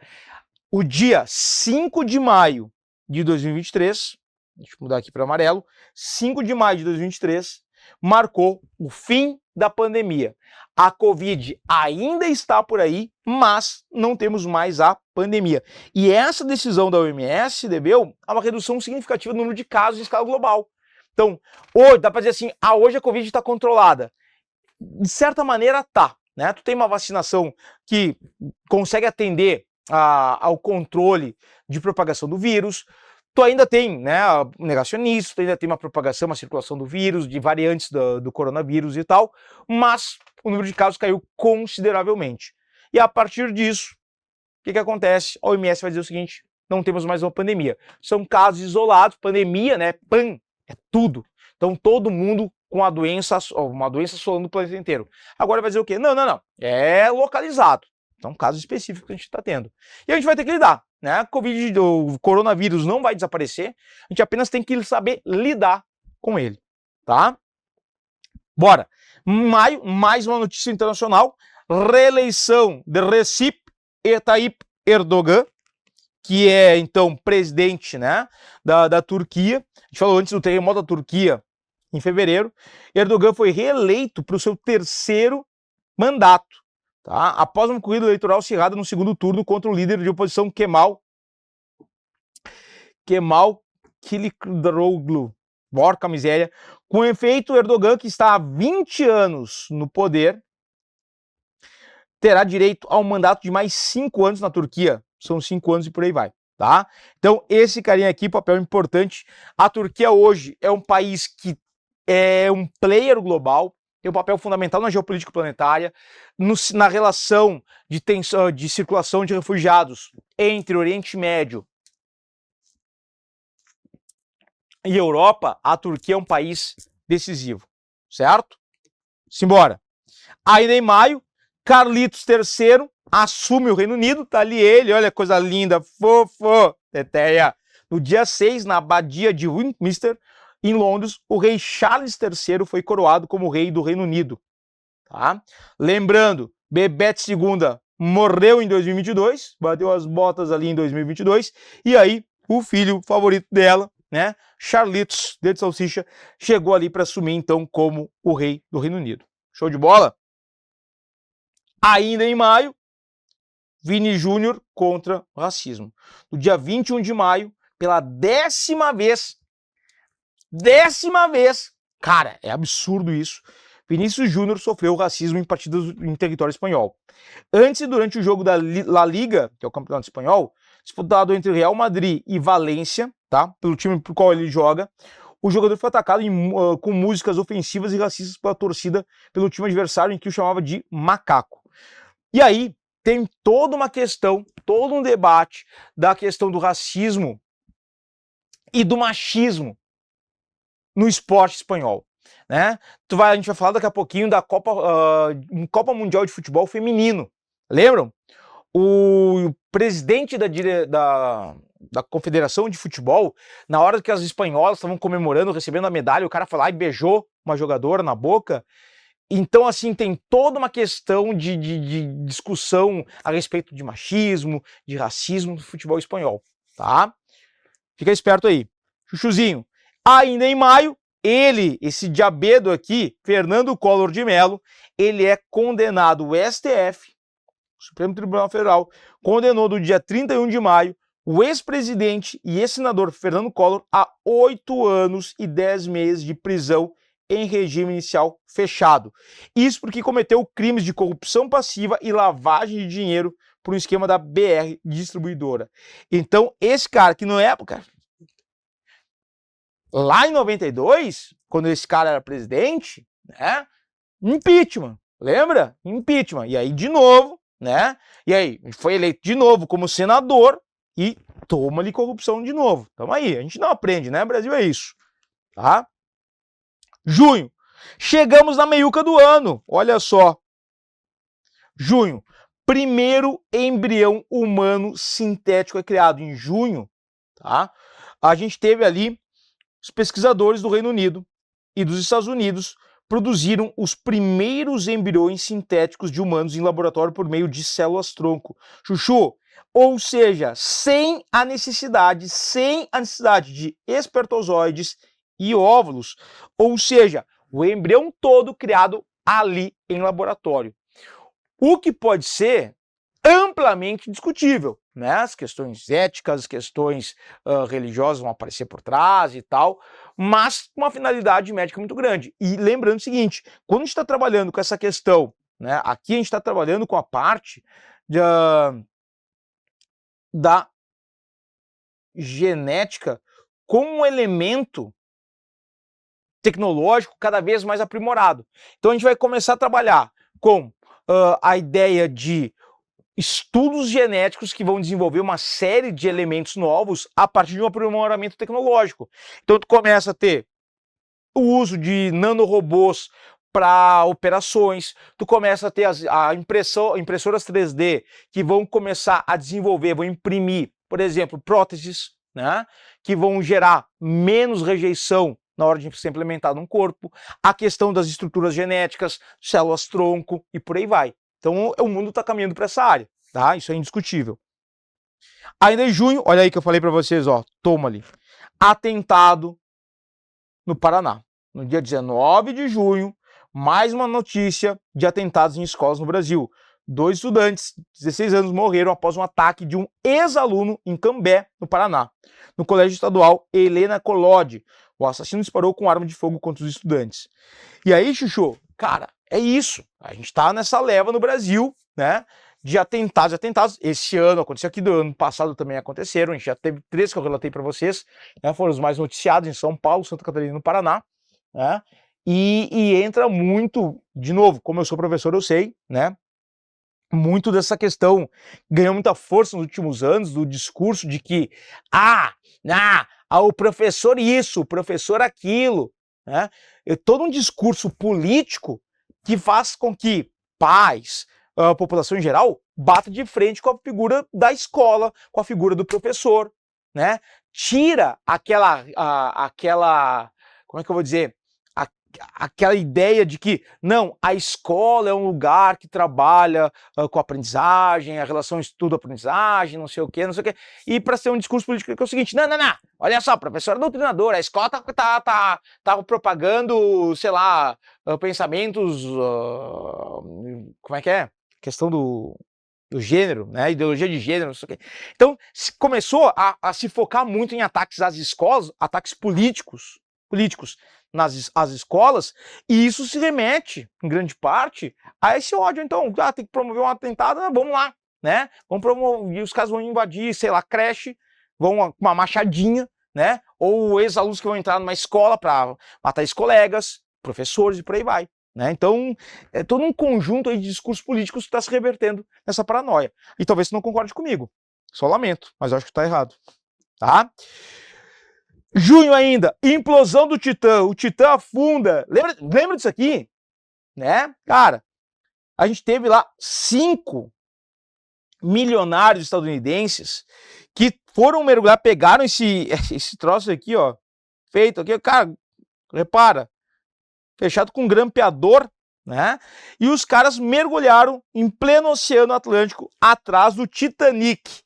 Speaker 1: o dia 5 de maio de 2023, deixa eu mudar aqui para amarelo, 5 de maio de 2023, marcou o fim da pandemia. A Covid ainda está por aí, mas não temos mais a pandemia. E essa decisão da OMS deveu a uma redução significativa no número de casos em escala global. Então, hoje, dá para dizer assim, hoje a Covid está controlada. De certa maneira, tá, né? Tu tem uma vacinação que consegue atender ao controle de propagação do vírus, tu ainda tem, né, negacionistas, tu ainda tem uma propagação, uma circulação do vírus, de variantes do coronavírus e tal, mas o número de casos caiu consideravelmente. E a partir disso, o que acontece? A OMS vai dizer o seguinte: não temos mais uma pandemia. São casos isolados, pandemia, né? É tudo. Então todo mundo com uma doença assolando o planeta inteiro. Agora vai dizer o quê? Não. É localizado. Então, caso específico que a gente está tendo. E a gente vai ter que lidar, né? O coronavírus não vai desaparecer, a gente apenas tem que saber lidar com ele, tá? Bora! Maio, mais uma notícia internacional: reeleição de Recep Tayyip Erdogan, que é, então, presidente, né, da Turquia. A gente falou antes do terremoto da Turquia, em fevereiro. Erdogan foi reeleito para o seu terceiro mandato, tá? Após uma corrida eleitoral acirrada no segundo turno contra o líder de oposição Kemal Kılıçdaroğlu. Porca miséria. Com efeito, Erdogan, que está há 20 anos no poder, terá direito a um mandato de mais 5 anos na Turquia. São 5 anos e por aí vai, tá? Então, esse carinha aqui, papel importante. A Turquia hoje é um país que é um player global, tem um papel fundamental na geopolítica planetária, na relação de circulação de refugiados entre Oriente Médio e Europa. A Turquia é um país decisivo, certo? Simbora. Ainda em maio, Carlitos III assume o Reino Unido, tá ali ele, olha coisa linda, fofo, teteia. No dia 6, na abadia de Westminster, em Londres, o rei Charles III foi coroado como rei do Reino Unido. Tá? Lembrando, Bebete II morreu em 2022, bateu as botas ali em 2022, e aí o filho favorito dela, né, Charlitos, dedo de salsicha, chegou ali para assumir então como o rei do Reino Unido. Show de bola? Ainda em maio, Vini Júnior contra o racismo. No dia 21 de maio, pela décima vez, cara, é absurdo isso, Vinícius Júnior sofreu racismo em partidas em território espanhol. Antes e durante o jogo da La Liga, que é o campeonato espanhol, disputado entre Real Madrid e Valência, tá? Pelo time pro qual ele joga, o jogador foi atacado com músicas ofensivas e racistas pela torcida pelo time adversário, em que o chamava de macaco. E aí tem toda uma questão, todo um debate da questão do racismo e do machismo no esporte espanhol, né? A gente vai falar daqui a pouquinho da Copa Mundial de Futebol Feminino. Lembram? O presidente da Confederação de Futebol, na hora que as espanholas estavam comemorando, recebendo a medalha, o cara foi lá e beijou uma jogadora na boca. Então, assim, tem toda uma questão de discussão a respeito de machismo, de racismo no futebol espanhol, tá? Fica esperto aí. Chuchuzinho. Ainda em maio, esse diabedo aqui, Fernando Collor de Mello, ele é condenado, o STF, o Supremo Tribunal Federal, condenou no dia 31 de maio o ex-presidente e ex-senador Fernando Collor a 8 anos e 10 meses de prisão em regime inicial fechado. Isso porque cometeu crimes de corrupção passiva e lavagem de dinheiro por um esquema da BR Distribuidora. Então, esse cara que na época, lá em 92, quando esse cara era presidente, né, impeachment, lembra? Impeachment. E aí, de novo, né? E aí, foi eleito de novo como senador e toma-lhe corrupção de novo. Tamo aí, a gente não aprende, né? Brasil é isso, tá? Junho. Chegamos na meiuca do ano, olha só. Junho. Primeiro embrião humano sintético é criado em junho, tá? A gente teve ali os pesquisadores do Reino Unido e dos Estados Unidos produziram os primeiros embriões sintéticos de humanos em laboratório por meio de células-tronco. Chuchu, ou seja, sem a necessidade de espertozoides e óvulos, ou seja, o embrião todo criado ali em laboratório. O que pode ser amplamente discutível, né? As questões éticas, as questões religiosas vão aparecer por trás e tal, mas com uma finalidade médica muito grande. E lembrando o seguinte, quando a gente está trabalhando com essa questão, né? Aqui a gente está trabalhando com a parte da genética como um elemento tecnológico cada vez mais aprimorado. Então a gente vai começar a trabalhar com a ideia de estudos genéticos que vão desenvolver uma série de elementos novos a partir de um aprimoramento tecnológico. Então tu começa a ter o uso de nanorobôs para operações, tu começa a ter impressoras 3D que vão começar a desenvolver, vão imprimir, por exemplo, próteses, né, que vão gerar menos rejeição na hora de ser implementado no corpo, a questão das estruturas genéticas, células-tronco e por aí vai. Então o mundo está caminhando para essa área, tá? Isso é indiscutível. Ainda em junho, olha aí que eu falei para vocês, ó, toma ali. Atentado no Paraná. No dia 19 de junho, mais uma notícia de atentados em escolas no Brasil. 2 estudantes, 16 anos, morreram após um ataque de um ex-aluno em Cambé, no Paraná. No Colégio Estadual Helena Collodi, o assassino disparou com arma de fogo contra os estudantes. E aí, Chuchu, cara, é isso. A gente tá nessa leva no Brasil, né, de atentados. Esse ano aconteceu aqui, do ano passado também aconteceram. A gente já teve 3 que eu relatei para vocês, né, foram os mais noticiados em São Paulo, Santa Catarina e no Paraná, né, e entra muito, de novo, como eu sou professor, eu sei, né, muito dessa questão ganhou muita força nos últimos anos, do discurso de que, o professor isso, o professor aquilo, né? É todo um discurso político que faz com que pais, a população em geral bata de frente com a figura da escola, com a figura do professor, né? Tira aquela, como é que eu vou dizer? Aquela ideia de que, não, a escola é um lugar que trabalha com a aprendizagem, a relação estudo-aprendizagem, não sei o quê, e para ser um discurso político que é o seguinte, não, olha só, professor é doutrinador, a escola tá propagando, sei lá, pensamentos, como é que é? Questão do gênero, né, ideologia de gênero, não sei o quê. Então, começou a se focar muito em ataques às escolas, ataques políticos nas escolas, e isso se remete, em grande parte, a esse ódio. Então, tem que promover um atentado, vamos lá, né? Vamos promover, e os caras vão invadir, sei lá, creche, vão com uma machadinha, né? Ou ex-alunos que vão entrar numa escola para matar ex-colegas, professores e por aí vai. Né? Então, é todo um conjunto aí de discursos políticos que está se revertendo nessa paranoia. E talvez você não concorde comigo. Só lamento, mas eu acho que está errado. Tá? Junho ainda, implosão do Titã. O Titã afunda. Lembra disso aqui? Né? Cara, a gente teve lá 5 milionários estadunidenses que foram mergulhar, pegaram esse troço aqui, ó, feito aqui, cara, repara, fechado com um grampeador, né? E os caras mergulharam em pleno Oceano Atlântico atrás do Titanic.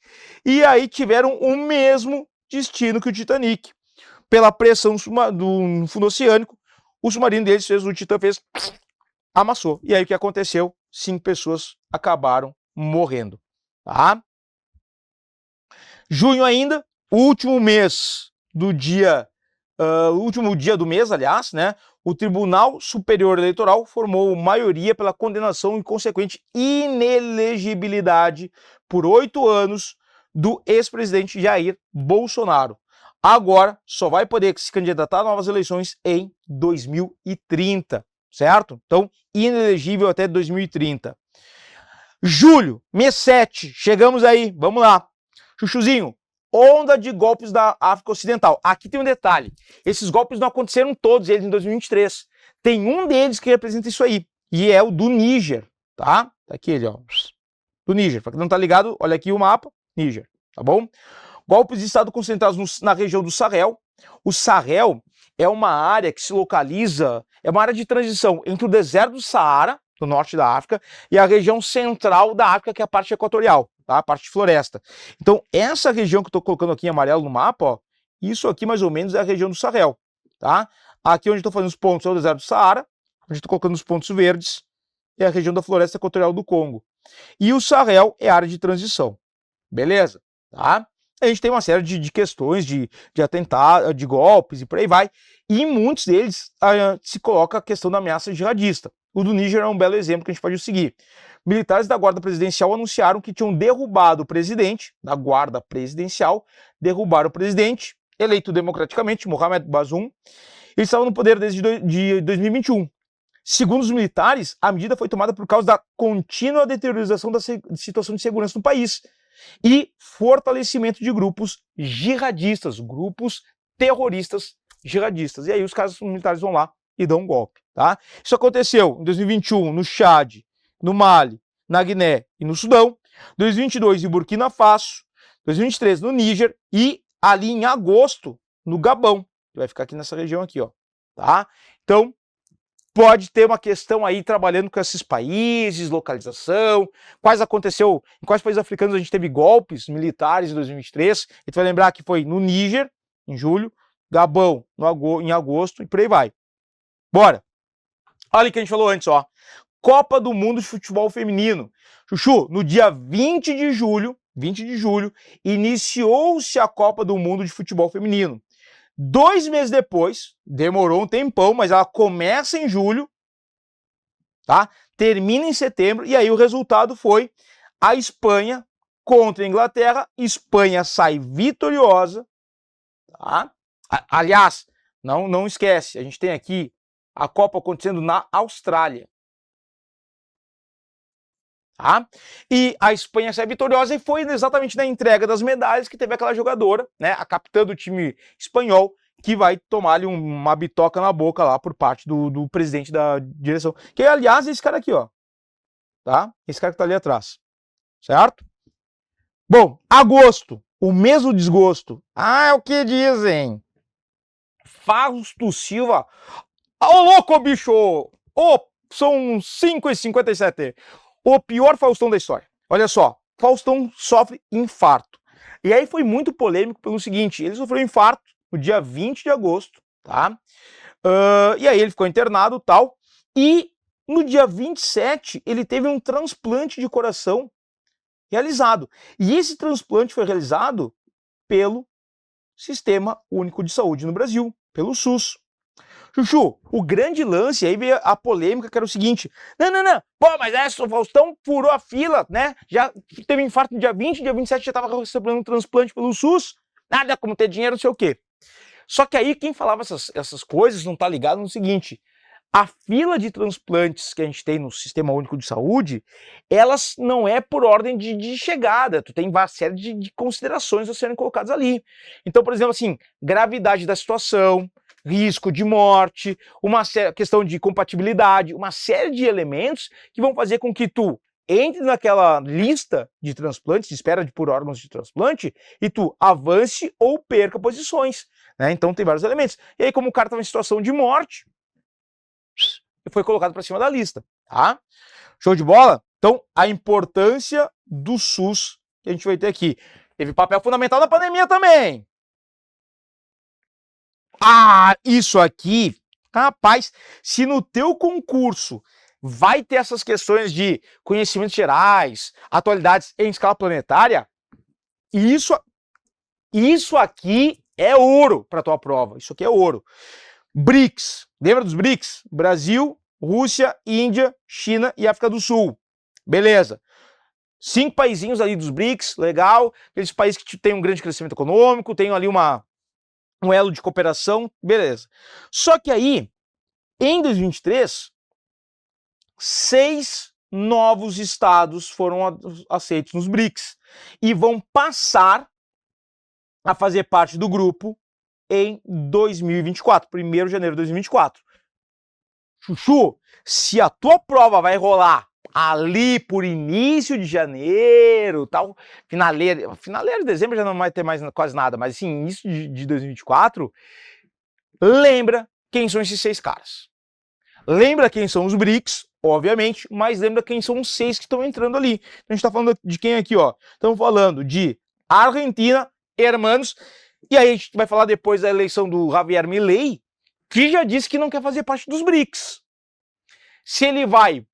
Speaker 1: E aí tiveram o mesmo destino que o Titanic. Pela pressão do fundo oceânico, o submarino deles o Titã amassou. E aí o que aconteceu? 5 pessoas acabaram morrendo. Tá? Junho ainda, último mês do dia, último dia do mês, aliás, né? O Tribunal Superior Eleitoral formou maioria pela condenação e consequente inelegibilidade por 8 anos do ex-presidente Jair Bolsonaro. Agora só vai poder se candidatar a novas eleições em 2030, certo? Então, inelegível até 2030. Julho, mês 7, chegamos aí, vamos lá. Chuchuzinho, onda de golpes da África Ocidental. Aqui tem um detalhe, esses golpes não aconteceram todos eles em 2023. Tem um deles que representa isso aí, e é o do Níger, tá? Tá aqui ele, ó, do Níger. Pra quem não tá ligado, olha aqui o mapa, Níger, tá bom? Golpes de Estado concentrados na região do Sahel. O Sahel é uma área que se localiza, é uma área de transição entre o deserto do Saara, do norte da África, e a região central da África, que é a parte equatorial, tá? A parte de floresta. Então, essa região que eu estou colocando aqui em amarelo no mapa, ó, isso aqui mais ou menos é a região do Sahel, tá? Aqui onde eu estou fazendo os pontos é o deserto do Saara, onde estou colocando os pontos verdes, é a região da floresta equatorial do Congo. E o Sahel é a área de transição, beleza? Tá? A gente tem uma série de questões de atentados, de golpes e por aí vai, e em muitos deles se coloca a questão da ameaça jihadista. O do Níger é um belo exemplo que a gente pode seguir. Militares da Guarda Presidencial anunciaram que tinham derrubado o presidente, da Guarda Presidencial, derrubaram o presidente, eleito democraticamente, Mohamed Bazoum. Ele estava no poder desde 2021. Segundo os militares, a medida foi tomada por causa da contínua deteriorização da situação de segurança no país e fortalecimento de grupos jihadistas, grupos terroristas jihadistas. E aí os caras militares vão lá e dão um golpe, tá? Isso aconteceu em 2021 no Chad, no Mali, na Guiné e no Sudão, 2022 em Burkina Faso, 2023 no Níger e ali em agosto no Gabão, que vai ficar aqui nessa região aqui, ó, tá? Então, pode ter uma questão aí trabalhando com esses países, localização, em quais países africanos a gente teve golpes militares em 2023, a gente vai lembrar que foi no Níger, em julho, Gabão em agosto e por aí vai. Bora! Olha o que a gente falou antes, ó. Copa do Mundo de Futebol Feminino. Chuchu, no dia 20 de julho, iniciou-se a Copa do Mundo de Futebol Feminino. 2 meses depois, demorou um tempão, mas ela começa em julho, tá? Termina em setembro, e aí o resultado foi a Espanha contra a Inglaterra. Espanha sai vitoriosa, tá? Aliás, não esquece, a gente tem aqui a Copa acontecendo na Austrália. Tá? E a Espanha sai vitoriosa e foi exatamente na entrega das medalhas que teve aquela jogadora, né, a capitã do time espanhol, que vai tomar ali uma bitoca na boca lá por parte do presidente da direção. Que aliás é esse cara aqui, ó. tá? Esse cara que tá ali atrás, certo? Bom, agosto, o mesmo desgosto. Ah, é o que dizem? Fausto Silva. Ô, louco, bicho! Ô, são 5h57. O pior Faustão da história. Olha só, Faustão sofre infarto. E aí foi muito polêmico pelo seguinte, ele sofreu infarto no dia 20 de agosto, tá? E aí ele ficou internado e tal. E no dia 27, ele teve um transplante de coração realizado. E esse transplante foi realizado pelo Sistema Único de Saúde no Brasil, pelo SUS. Chuchu, o grande lance, aí veio a polêmica, que era o seguinte, não, pô, mas o Faustão furou a fila, né, já teve infarto no dia 20, dia 27 já tava recebendo um transplante pelo SUS, nada como ter dinheiro, não sei o quê. Só que aí quem falava essas coisas não tá ligado no seguinte, a fila de transplantes que a gente tem no Sistema Único de Saúde, elas não é por ordem de chegada, tu tem uma série de considerações a serem colocadas ali. Então, por exemplo, assim, gravidade da situação, risco de morte, uma questão de compatibilidade, uma série de elementos que vão fazer com que tu entre naquela lista de transplantes, de espera por órgãos de transplante, e tu avance ou perca posições, né? Então tem vários elementos. E aí, como o cara estava em situação de morte, foi colocado para cima da lista, tá? Show de bola? Então, a importância do SUS que a gente vai ter aqui. Teve papel fundamental na pandemia também. Ah, isso aqui, rapaz, se no teu concurso vai ter essas questões de conhecimentos gerais, atualidades em escala planetária, isso aqui é ouro para tua prova. Isso aqui é ouro. BRICS, lembra dos BRICS? Brasil, Rússia, Índia, China e África do Sul. Beleza. 5 paizinhos ali dos BRICS, legal. Aqueles países que têm um grande crescimento econômico, tem ali um elo de cooperação, beleza. Só que aí, em 2023, 6 novos estados foram aceitos nos BRICS e vão passar a fazer parte do grupo em 2024, 1º de janeiro de 2024. Chuchu, se a tua prova vai rolar ali por início de janeiro, tal, finaleira de dezembro já não vai ter mais quase nada, mas assim, início de 2024, lembra quem são esses 6 caras. Lembra quem são os BRICS, obviamente, mas lembra quem são os 6 que estão entrando ali. A gente tá falando de quem aqui, ó? Estamos falando de Argentina, hermanos, e aí a gente vai falar depois da eleição do Javier Milei, que já disse que não quer fazer parte dos BRICS. Se ele vai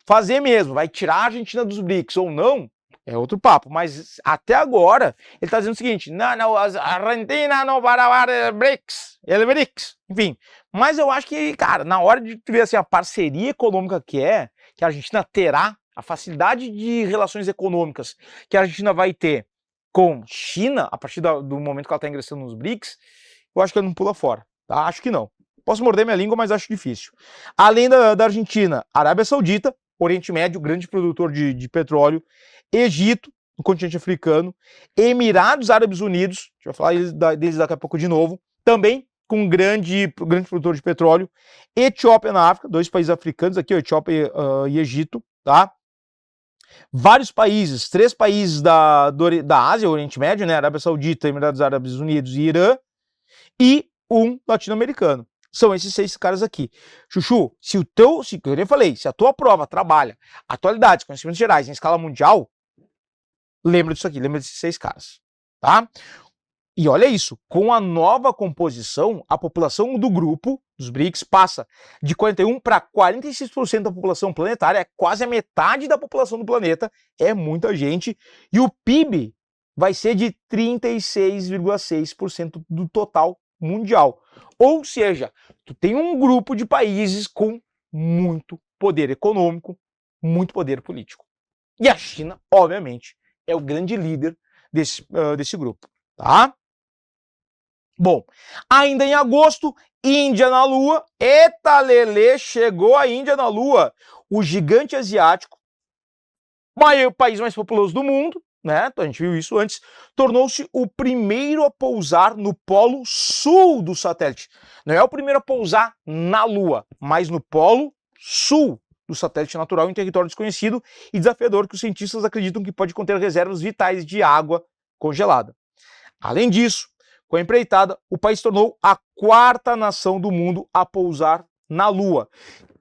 Speaker 1: fazer mesmo, vai tirar a Argentina dos BRICS ou não, é outro papo. Mas até agora, ele está dizendo o seguinte, não, a Argentina não vai BRICS, ele BRICS, enfim. Mas eu acho que, cara, na hora de ver assim, a parceria econômica que a Argentina terá, a facilidade de relações econômicas que a Argentina vai ter com China, a partir do momento que ela está ingressando nos BRICS, eu acho que ele não pula fora, tá? Acho que não. Posso morder minha língua, mas acho difícil. Além da Argentina, Arábia Saudita, Oriente Médio, grande produtor de petróleo, Egito, no continente africano, Emirados Árabes Unidos, a gente vai falar deles daqui a pouco de novo, também com grande produtor de petróleo, Etiópia na África, 2 países africanos aqui, Etiópia e Egito, tá? Vários países, 3 países da Ásia, Oriente Médio, né? Arábia Saudita, Emirados Árabes Unidos e Irã, e um latino-americano. São esses 6 caras aqui. Chuchu, eu já falei, se a tua prova trabalha atualidades, conhecimentos gerais em escala mundial, lembra disso aqui, lembra desses 6 caras, tá? E olha isso, com a nova composição, a população do grupo, dos BRICS, passa de 41% para 46% da população planetária, é quase a metade da população do planeta, é muita gente, e o PIB vai ser de 36,6% do total mundial. Ou seja, tu tem um grupo de países com muito poder econômico, muito poder político. E a China, obviamente, é o grande líder desse grupo, tá? Bom, ainda em agosto, Índia na Lua. Eita, Lelê, chegou a Índia na Lua. O gigante asiático, o país mais populoso do mundo, né? A gente viu isso antes, tornou-se o primeiro a pousar no polo sul do satélite. Não é o primeiro a pousar na Lua, mas no polo sul do satélite natural em território desconhecido e desafiador que os cientistas acreditam que pode conter reservas vitais de água congelada. Além disso, com a empreitada, o país se tornou a 4ª nação do mundo a pousar na Lua.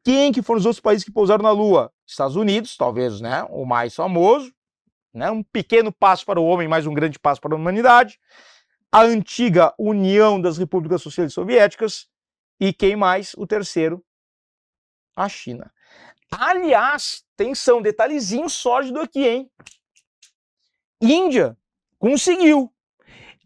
Speaker 1: Quem que foram os outros países que pousaram na Lua? Estados Unidos, talvez, né, o mais famoso, né, um pequeno passo para o homem, mais um grande passo para a humanidade. A antiga União das Repúblicas Socialistas Soviéticas e quem mais? O terceiro, a China. Aliás, atenção, detalhezinho sórdido aqui, hein? Índia conseguiu.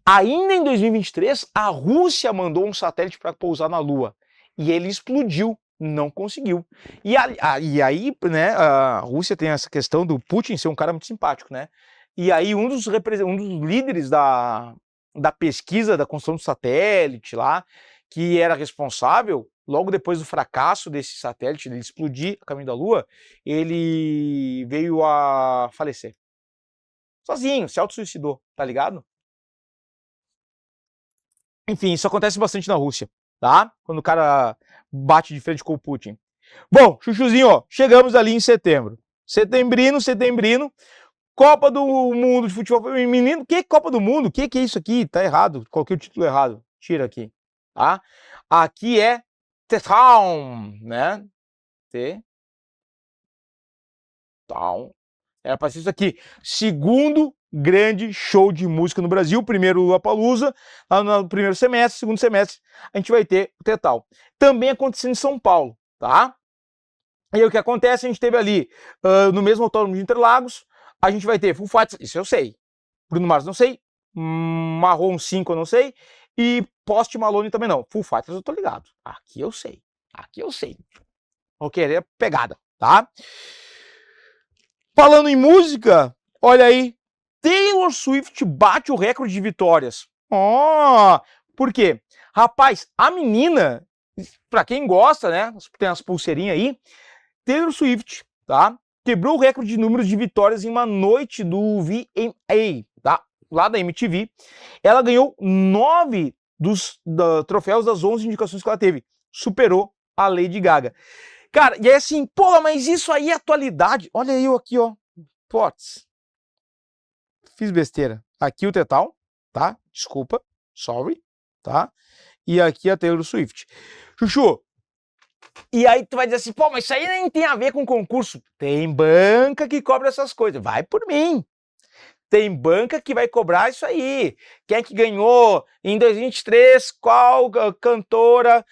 Speaker 1: Ainda em 2023, a Rússia mandou um satélite para pousar na Lua e ele explodiu, não conseguiu. E aí, né, a Rússia tem essa questão do Putin ser um cara muito simpático, né? E aí um dos líderes da pesquisa da construção do satélite lá, que era responsável, logo depois do fracasso desse satélite, ele explodir a caminho da Lua, ele veio a falecer. Sozinho, se autossuicidou, tá ligado? Enfim, isso acontece bastante na Rússia, tá? Quando o cara bate de frente com o Putin. Bom, chuchuzinho, ó, chegamos ali em setembro. Setembrino, Copa do Mundo de futebol feminino. Que Copa do Mundo? Que é isso aqui? Tá errado, coloquei o título errado. Tira aqui, tá? Aqui é T-Town, né? T-Town. Era pra ser isso aqui. Segundo grande show de música no Brasil. Primeiro Lollapalooza, lá no primeiro semestre, segundo semestre, a gente vai ter o Tetal. Também acontecendo em São Paulo, tá? E aí o que acontece, a gente teve ali, no mesmo autódromo de Interlagos, a gente vai ter Foo Fighters, isso eu sei. Bruno Mars não sei, Marrom 5 eu não sei, e Post Malone também não. Foo Fighters eu tô ligado. Aqui eu sei. Vou querer pegada, tá? Falando em música, olha aí, Taylor Swift bate o recorde de vitórias. Por quê? Rapaz, a menina, pra quem gosta, né, tem as pulseirinhas aí, Taylor Swift, tá? Quebrou o recorde de números de vitórias em uma noite do VMA, tá? Lá da MTV. Ela ganhou 9 dos troféus das 11 indicações que ela teve. Superou a Lady Gaga. Cara, e é assim, porra, mas isso aí é atualidade. Olha eu aqui, ó. Putz. Fiz besteira. Aqui o Tetal, tá? Desculpa. Sorry, tá? E aqui a Taylor Swift. Chuchu. E aí tu vai dizer assim, pô, mas isso aí nem tem a ver com concurso. Tem banca que cobra essas coisas. Vai por mim. Tem banca que vai cobrar isso aí. Quem é que ganhou em 2023? Qual cantora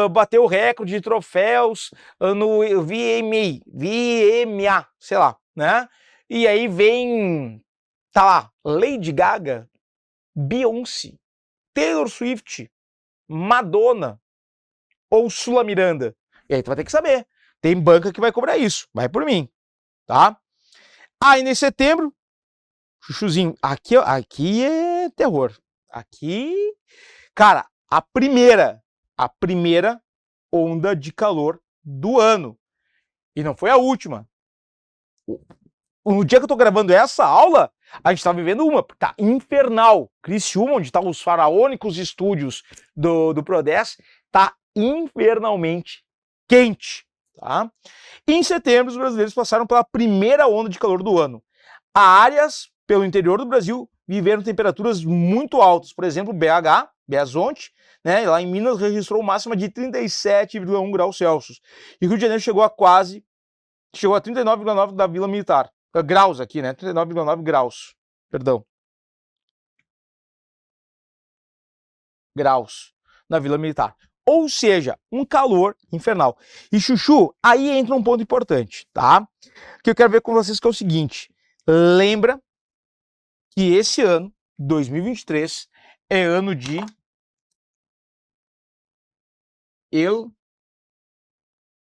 Speaker 1: bateu o recorde de troféus no VMA, sei lá, né? E aí vem, tá lá, Lady Gaga, Beyoncé, Taylor Swift, Madonna ou Sula Miranda. E aí tu vai ter que saber. Tem banca que vai cobrar isso. Vai por mim, tá? Aí em setembro, chuchuzinho, aqui é terror. Aqui, cara, a primeira onda de calor do ano. E não foi a última. No dia que eu tô gravando essa aula, a gente tá vivendo uma, tá infernal. Criciúma, onde tá os faraônicos estúdios do Pro10, tá infernalmente quente, tá? E em setembro, os brasileiros passaram pela primeira onda de calor do ano. Áreas pelo interior do Brasil viveram temperaturas muito altas. Por exemplo, BH, Horizonte, né, lá em Minas registrou máxima de 37,1 graus Celsius. E Rio de Janeiro chegou a 39,9 da Vila Militar. Graus aqui, né? 39,9 graus. Perdão. Graus na Vila Militar. Ou seja, um calor infernal. E Chuchu, aí entra um ponto importante, tá? Que eu quero ver com vocês que é o seguinte. Lembra que esse ano, 2023, é ano de El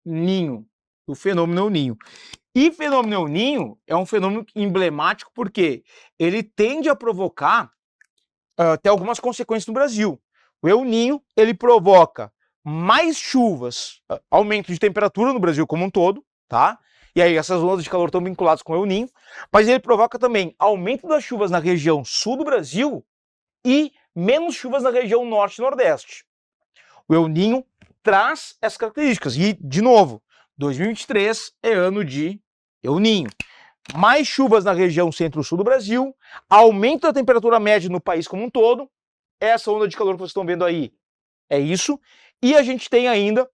Speaker 1: Ninho, o fenômeno El Ninho. E fenômeno El Ninho é um fenômeno emblemático porque ele tende a provocar até algumas consequências no Brasil. O El Ninho, ele provoca mais chuvas, aumento de temperatura no Brasil como um todo, tá? E aí essas ondas de calor estão vinculadas com o El Ninho, mas ele provoca também aumento das chuvas na região sul do Brasil e menos chuvas na região norte e nordeste. O El Ninho traz essas características. E, de novo, 2023 é ano de El Niño. Mais chuvas na região centro-sul do Brasil, aumento da temperatura média no país como um todo. Essa onda de calor que vocês estão vendo aí é isso. E a gente tem ainda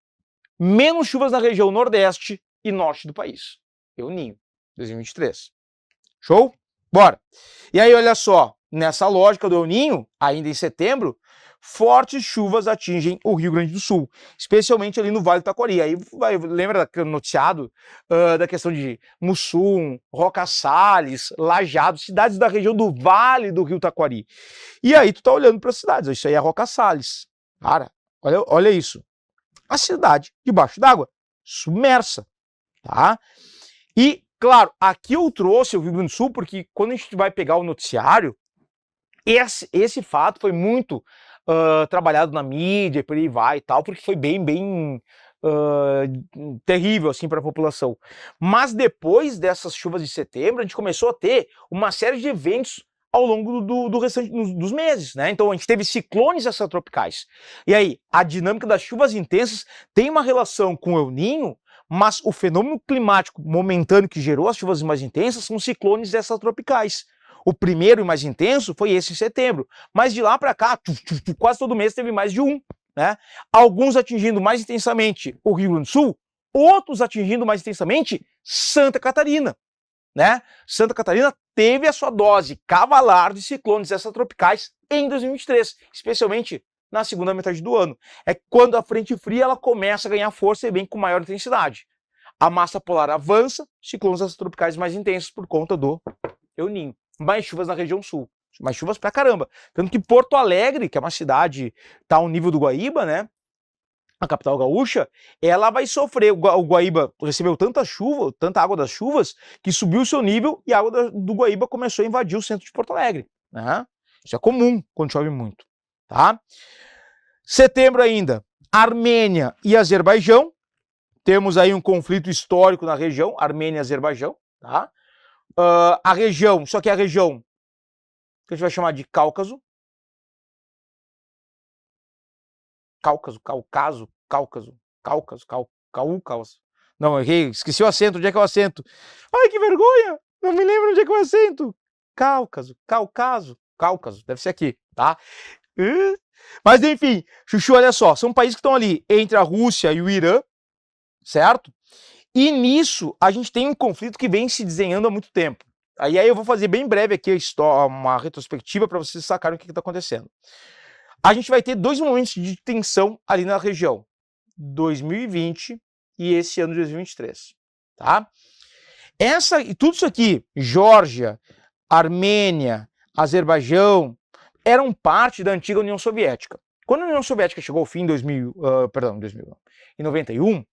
Speaker 1: menos chuvas na região nordeste e norte do país. El Niño, 2023. Show? Bora! E aí, olha só, nessa lógica do El Niño, ainda em setembro, fortes chuvas atingem o Rio Grande do Sul, especialmente ali no Vale do Taquari. Aí lembra daquele noticiado da questão de Mussum, Roca Salles, Lajeado, cidades da região do Vale do Rio Taquari. E aí tu tá olhando para as cidades, isso aí é Roca Salles. Cara, olha isso. A cidade debaixo d'água, submersa, tá? E, claro, aqui eu trouxe o Rio Grande do Sul porque quando a gente vai pegar o noticiário, esse fato foi muito trabalhado na mídia, por aí vai e tal, porque foi bem terrível assim para a população. Mas depois dessas chuvas de setembro, a gente começou a ter uma série de eventos ao longo do restante dos meses, né? Então a gente teve ciclones extratropicais. E aí, a dinâmica das chuvas intensas tem uma relação com o El Niño, mas o fenômeno climático momentâneo que gerou as chuvas mais intensas são ciclones extratropicais. O primeiro e mais intenso foi esse em setembro, mas de lá para cá, quase todo mês teve mais de um, né? Alguns atingindo mais intensamente o Rio Grande do Sul, outros atingindo mais intensamente Santa Catarina, né? Santa Catarina teve a sua dose cavalar de ciclones extratropicais em 2023, especialmente na segunda metade do ano. É quando a frente fria ela começa a ganhar força e vem com maior intensidade. A massa polar avança, ciclones extratropicais mais intensos por conta do El Niño. Mais chuvas na região sul, mais chuvas pra caramba. Tanto que Porto Alegre, que é uma cidade, tá ao nível do Guaíba, né? A capital gaúcha, ela vai sofrer. O Guaíba recebeu tanta chuva, tanta água das chuvas, que subiu o seu nível e a água do Guaíba começou a invadir o centro de Porto Alegre, né? Isso é comum quando chove muito, tá? Setembro ainda, Armênia e Azerbaijão. Temos aí um conflito histórico na região, Armênia e Azerbaijão, tá? A região, só que a região que a gente vai chamar de Cáucaso. Cáucaso. Não, errei, esqueci o acento, onde é que é o acento? Ai, que vergonha! Não me lembro onde é que é o acento. Cáucaso, deve ser aqui, tá? Mas enfim, Chuchu, olha só, são países que estão ali entre a Rússia e o Irã, certo? E nisso, a gente tem um conflito que vem se desenhando há muito tempo. Aí eu vou fazer bem breve aqui uma retrospectiva para vocês sacarem o que está acontecendo. A gente vai ter dois momentos de tensão ali na região. 2020 e esse ano de 2023. Tá? Tudo isso aqui, Geórgia, Armênia, Azerbaijão, eram parte da antiga União Soviética. Quando a União Soviética chegou ao fim em 91,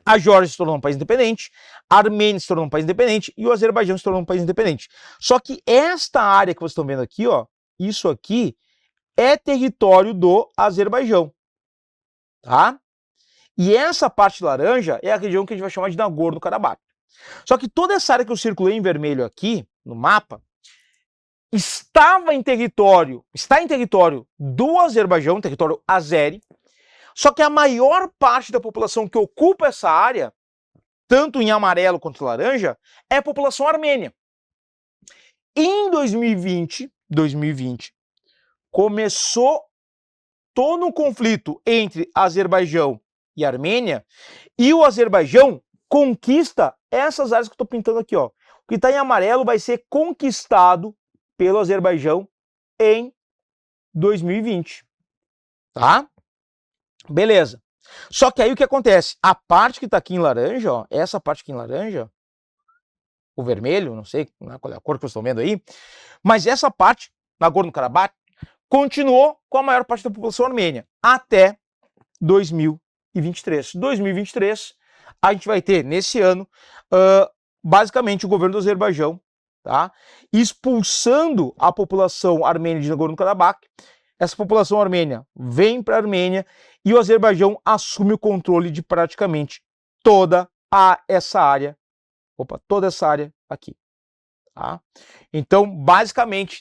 Speaker 1: a Geórgia se tornou um país independente, a Armênia se tornou um país independente e o Azerbaijão se tornou um país independente. Só que esta área que vocês estão vendo aqui, ó, isso aqui é território do Azerbaijão, tá? E essa parte laranja é a região que a gente vai chamar de Nagorno-Karabakh. Só que toda essa área que eu circulei em vermelho aqui no mapa está em território do Azerbaijão, território azeri. Só que a maior parte da população que ocupa essa área, tanto em amarelo quanto laranja, é a população armênia. Em 2020, começou todo um conflito entre Azerbaijão e Armênia, e o Azerbaijão conquista essas áreas que eu estou pintando aqui, ó. O que está em amarelo vai ser conquistado pelo Azerbaijão em 2020, tá? Beleza. Só que aí o que acontece? A parte que está aqui em laranja, ó, essa parte aqui em laranja, o vermelho, não sei qual é a cor que vocês estão vendo aí, mas essa parte, Nagorno-Karabakh, continuou com a maior parte da população armênia até 2023. 2023, a gente vai ter, nesse ano, basicamente o governo do Azerbaijão, tá, expulsando a população armênia de Nagorno-Karabakh. Essa população armênia vem para a Armênia e o Azerbaijão assume o controle de praticamente toda essa área aqui. tá? Então, basicamente,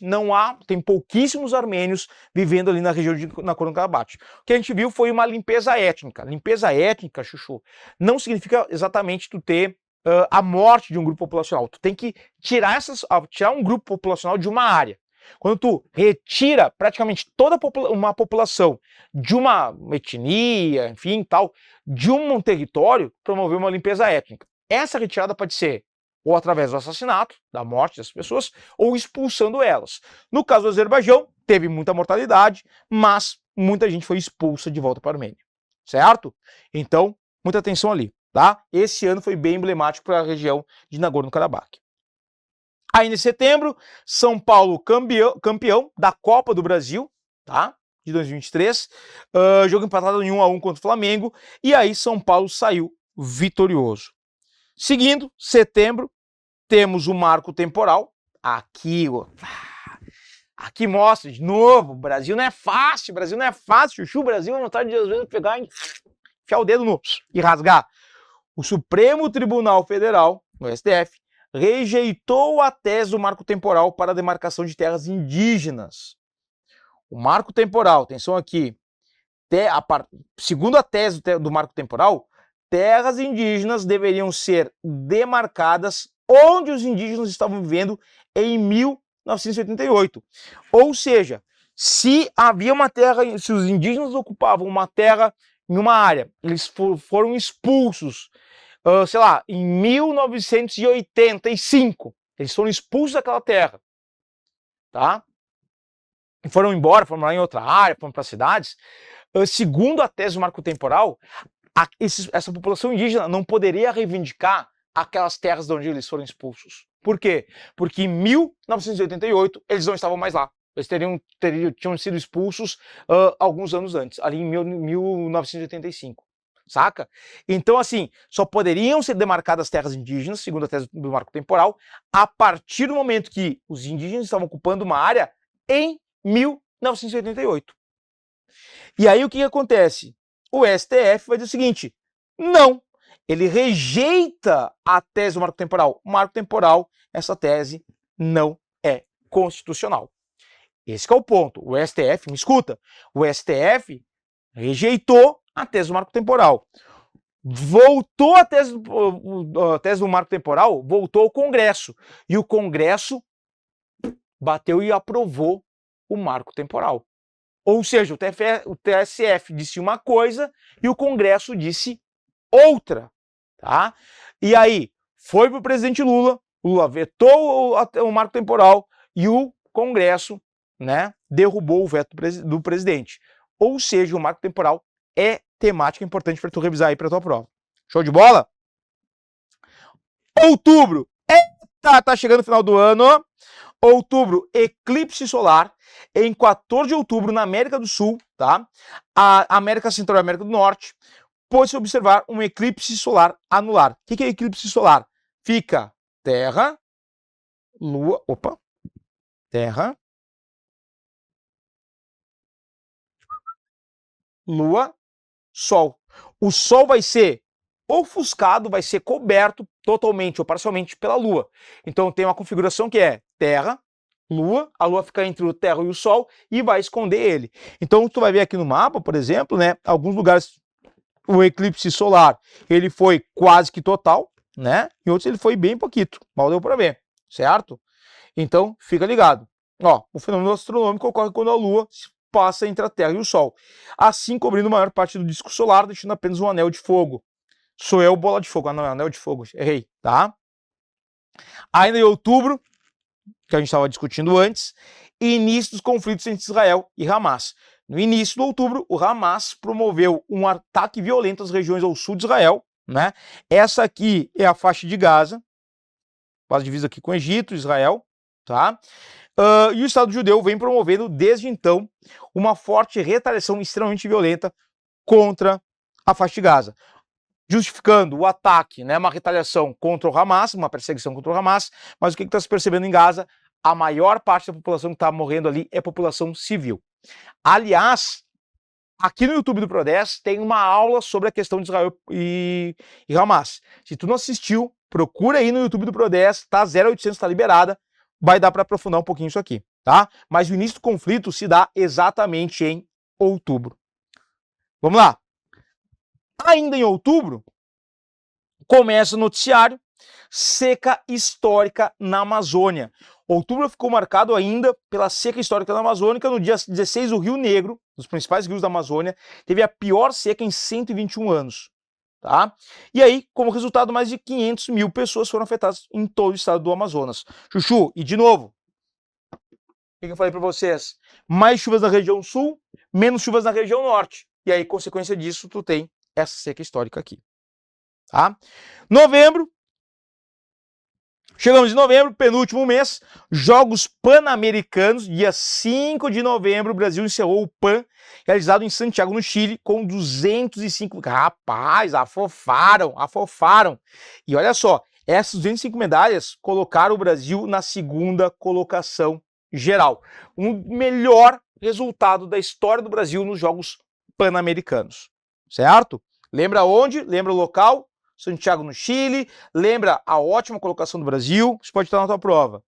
Speaker 1: tem pouquíssimos armênios vivendo ali na região de Nagorno-Karabakh. O que a gente viu foi uma limpeza étnica. Limpeza étnica, Chuchu, não significa exatamente tu ter a morte de um grupo populacional. Tu tem que tirar um grupo populacional de uma área. Quando tu retira praticamente toda uma população de uma etnia, enfim, tal, de um território, promover uma limpeza étnica. Essa retirada pode ser ou através do assassinato, da morte das pessoas, ou expulsando elas. No caso do Azerbaijão, teve muita mortalidade, mas muita gente foi expulsa de volta para a Armênia, certo? Então, muita atenção ali, tá? Esse ano foi bem emblemático para a região de Nagorno-Karabakh. Aí, em setembro, São Paulo campeão da Copa do Brasil, tá? De 2023, jogo empatado em 1-1 contra o Flamengo, e aí São Paulo saiu vitorioso. Seguindo, setembro, temos o marco temporal. Aqui, ó. Aqui mostra de novo, Brasil não é fácil, Chuchu, Brasil é vontade de às vezes pegar e enfiar o dedo e rasgar. O Supremo Tribunal Federal, o STF, rejeitou a tese do marco temporal para a demarcação de terras indígenas. O marco temporal, atenção aqui, segundo a tese do marco temporal, terras indígenas deveriam ser demarcadas onde os indígenas estavam vivendo em 1988. Ou seja, se havia uma terra, se os indígenas ocupavam uma terra em uma área, eles foram expulsos, sei lá, em 1985, eles foram expulsos daquela terra, tá? E foram embora, foram lá em outra área, foram para cidades. Segundo a tese do marco temporal, essa população indígena não poderia reivindicar aquelas terras de onde eles foram expulsos. Por quê? Porque em 1988 eles não estavam mais lá. Eles tinham sido expulsos alguns anos antes, ali em 1985. Saca? Então, assim, só poderiam ser demarcadas terras indígenas, segundo a tese do marco temporal, a partir do momento que os indígenas estavam ocupando uma área em 1988. E aí o que acontece? O STF vai dizer o seguinte: não, ele rejeita a tese do marco temporal. Marco temporal, essa tese não é constitucional. Esse é o ponto. O STF, me escuta, o STF rejeitou a tese do marco temporal. Voltou a tese do marco temporal, voltou ao Congresso. E o Congresso bateu e aprovou o marco temporal. Ou seja, o TSF disse uma coisa e o Congresso disse outra, tá? E aí, foi para o presidente Lula vetou o marco temporal e o Congresso, né, derrubou o veto do presidente. Ou seja, o marco temporal é temática importante para tu revisar aí para tua prova. Show de bola? Outubro. Eita, tá chegando o final do ano. Outubro, eclipse solar em 14 de outubro na América do Sul, tá? A América Central e América do Norte, pode-se observar um eclipse solar anular. O que é eclipse solar? Fica Terra, Lua, Terra, Lua, Sol. O Sol vai ser ofuscado, vai ser coberto totalmente ou parcialmente pela Lua. Então tem uma configuração que é Terra, Lua, a Lua fica entre o Terra e o Sol e vai esconder ele. Então tu vai ver aqui no mapa, por exemplo, né, alguns lugares o eclipse solar, ele foi quase que total, né? Em outros ele foi bem pouquito, mal deu para ver, certo? Então fica ligado. Ó, o fenômeno astronômico ocorre quando a Lua passa entre a Terra e o Sol, assim cobrindo a maior parte do disco solar, deixando apenas um anel de fogo. Sou eu, bola de fogo. Ah, não, é anel de fogo. Errei, tá? Ainda em outubro, que a gente estava discutindo antes, início dos conflitos entre Israel e Hamas. No início de outubro, o Hamas promoveu um ataque violento às regiões ao sul de Israel, né? Essa aqui é a faixa de Gaza, quase divisa aqui com o Egito, Israel, tá? E o Estado judeu vem promovendo, desde então, uma forte retaliação extremamente violenta contra a faixa de Gaza, justificando o ataque, né, uma retaliação contra o Hamas, uma perseguição contra o Hamas, mas o que está se percebendo em Gaza? A maior parte da população que está morrendo ali é população civil. Aliás, aqui no YouTube do Pro10 tem uma aula sobre a questão de Israel e Hamas. Se tu não assistiu, procura aí no YouTube do Pro10, tá 0800, tá liberada, vai dar para aprofundar um pouquinho isso aqui, tá? Mas o início do conflito se dá exatamente em outubro. Vamos lá. Ainda em outubro, começa o noticiário, seca histórica na Amazônia. Outubro ficou marcado ainda pela seca histórica na Amazônia. No dia 16, o Rio Negro, dos principais rios da Amazônia, teve a pior seca em 121 anos. Tá? E aí, como resultado, mais de 500 mil pessoas foram afetadas em todo o estado do Amazonas. Chuchu, e de novo, o que eu falei para vocês? Mais chuvas na região sul, menos chuvas na região norte. E aí, consequência disso, tu tem essa seca histórica aqui. Tá? Novembro, chegamos em novembro, penúltimo mês, Jogos Pan-Americanos, dia 5 de novembro, o Brasil encerrou o PAN, realizado em Santiago, no Chile, com 205... Rapaz, afofaram. E olha só, essas 205 medalhas colocaram o Brasil na segunda colocação geral. O melhor resultado da história do Brasil nos Jogos Pan-Americanos, certo? Lembra onde? Lembra o local? Santiago, no Chile. Lembra a ótima colocação do Brasil? Isso pode estar na tua prova.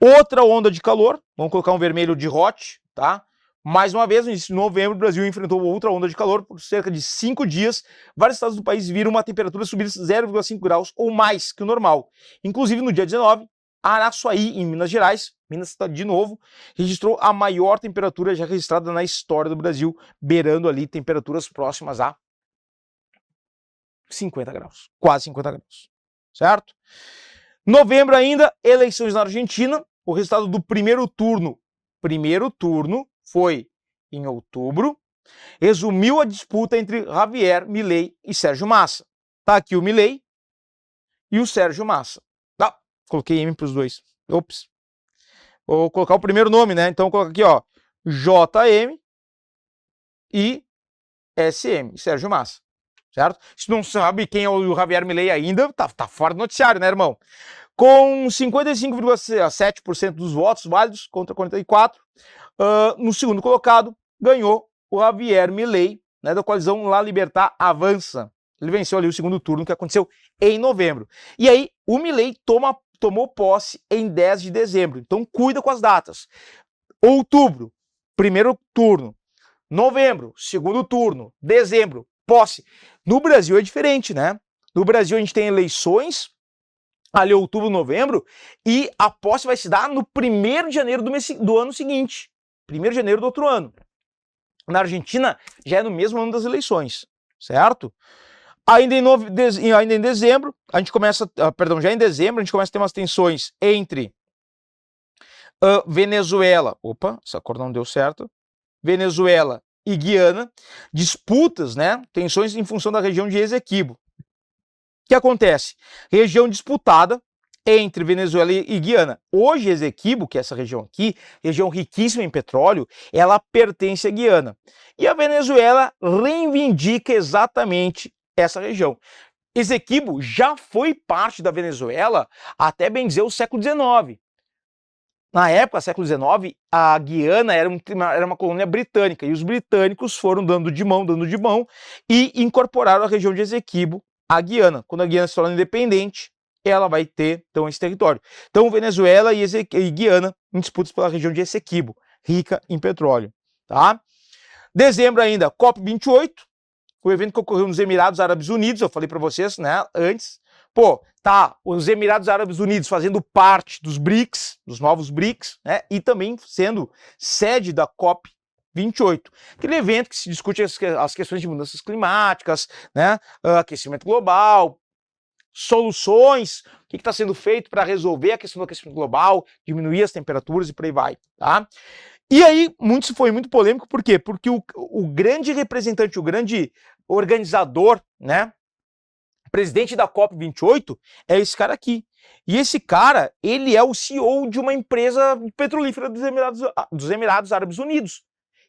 Speaker 1: Outra onda de calor, vamos colocar um vermelho de hot, tá? Mais uma vez, no início de novembro, o Brasil enfrentou outra onda de calor por cerca de 5 dias. Vários estados do país viram uma temperatura subir 0,5 graus ou mais que o normal. Inclusive, no dia 19, Araçuaí, em Minas Gerais, Minas de novo, registrou a maior temperatura já registrada na história do Brasil, beirando ali temperaturas próximas a 50 graus, quase 50 graus, certo? Novembro ainda, eleições na Argentina, o resultado do primeiro turno foi em outubro, resumiu a disputa entre Javier Milei e Sérgio Massa. Tá aqui o Milei e o Sérgio Massa. Tá, coloquei M para os dois. Ops. Vou colocar o primeiro nome, né? Então coloca aqui, ó, JM e SM, Sérgio Massa. Certo? Se não sabe quem é o Javier Milei ainda, tá fora do noticiário, né, irmão? Com 55,7% dos votos válidos contra 44%, no segundo colocado, ganhou o Javier Milei, né, da coalizão La Libertad Avança. Ele venceu ali o segundo turno, que aconteceu em novembro. E aí, o Milei tomou posse em 10 de dezembro. Então, cuida com as datas. Outubro, primeiro turno. Novembro, segundo turno. Dezembro, posse. No Brasil é diferente, né? No Brasil a gente tem eleições, ali outubro, novembro, e a posse vai se dar no 1º de janeiro do ano seguinte. 1º de janeiro do outro ano. Na Argentina já é no mesmo ano das eleições, certo? Ainda em dezembro, a gente começa, já em dezembro, a gente começa a ter umas tensões entre Venezuela, essa cor não deu certo, Venezuela e Guiana, disputas, né, tensões em função da região de Esequibo. O que acontece? Região disputada entre Venezuela e Guiana. Hoje, Esequibo, que é essa região aqui, região riquíssima em petróleo, ela pertence à Guiana. E a Venezuela reivindica exatamente essa região. Esequibo já foi parte da Venezuela até, bem dizer, o século XIX. Na época, século XIX, a Guiana era uma colônia britânica, e os britânicos foram dando de mão, e incorporaram a região de Esequibo à Guiana. Quando a Guiana se torna independente, ela vai ter, então, esse território. Então, Venezuela e Guiana em disputas pela região de Esequibo, rica em petróleo, tá? Dezembro ainda, COP28, o evento que ocorreu nos Emirados Árabes Unidos, eu falei para vocês, né, antes. Os Emirados Árabes Unidos fazendo parte dos BRICS, dos novos BRICS, né, e também sendo sede da COP28. Aquele evento que se discute as questões de mudanças climáticas, né, aquecimento global, soluções, o que está sendo feito para resolver a questão do aquecimento global, diminuir as temperaturas e por aí vai, tá? E aí, foi muito polêmico, por quê? Porque o grande representante, o grande organizador, né, presidente da COP28 é esse cara aqui. E esse cara, ele é o CEO de uma empresa petrolífera dos Emirados Árabes Unidos.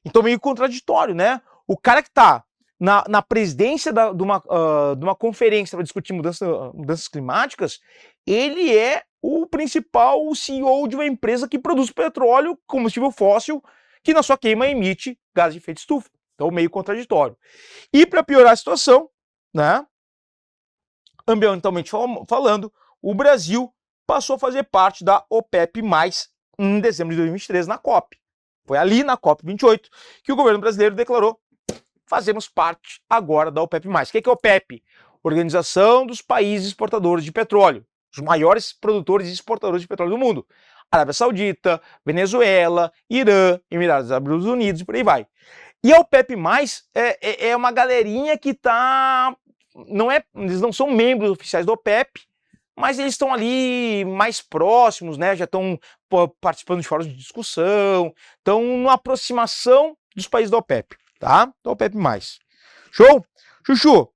Speaker 1: Então, meio contraditório, né? O cara que está na presidência de uma conferência para discutir mudanças climáticas, ele é o principal CEO de uma empresa que produz petróleo, combustível fóssil, que na sua queima emite gás de efeito estufa. Então, meio contraditório. E para piorar a situação, né, ambientalmente falando, o Brasil passou a fazer parte da OPEP+, em dezembro de 2023, na COP. Foi ali na COP 28 que o governo brasileiro declarou: fazemos parte agora da OPEP+. O que é a OPEP? Organização dos Países Exportadores de Petróleo, os maiores produtores e exportadores de petróleo do mundo. Arábia Saudita, Venezuela, Irã, Emirados Árabes Unidos e por aí vai. E a OPEP+, é uma galerinha que tá... eles não são membros oficiais da OPEP, mas eles estão ali mais próximos, né? Já estão participando de fóruns de discussão, estão numa aproximação dos países da OPEP, tá? Da OPEP+. Show? Chuchu,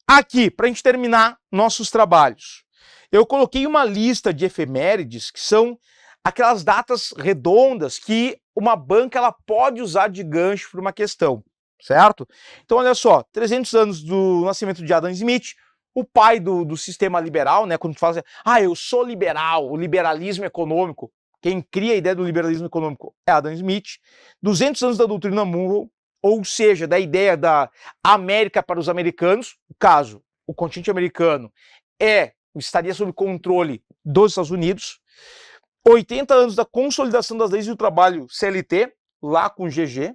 Speaker 1: aqui, para a gente terminar nossos trabalhos, eu coloquei uma lista de efemérides que são aquelas datas redondas que uma banca ela pode usar de gancho para uma questão, certo? Então, olha só, 300 anos do nascimento de Adam Smith, o pai do sistema liberal, né? Quando tu fala assim, eu sou liberal, o liberalismo econômico, quem cria a ideia do liberalismo econômico é Adam Smith. 200 anos da doutrina Monroe, ou seja, da ideia da América para os americanos, no caso, o continente americano estaria sob controle dos Estados Unidos. 80 anos da consolidação das leis do trabalho CLT, lá com GG,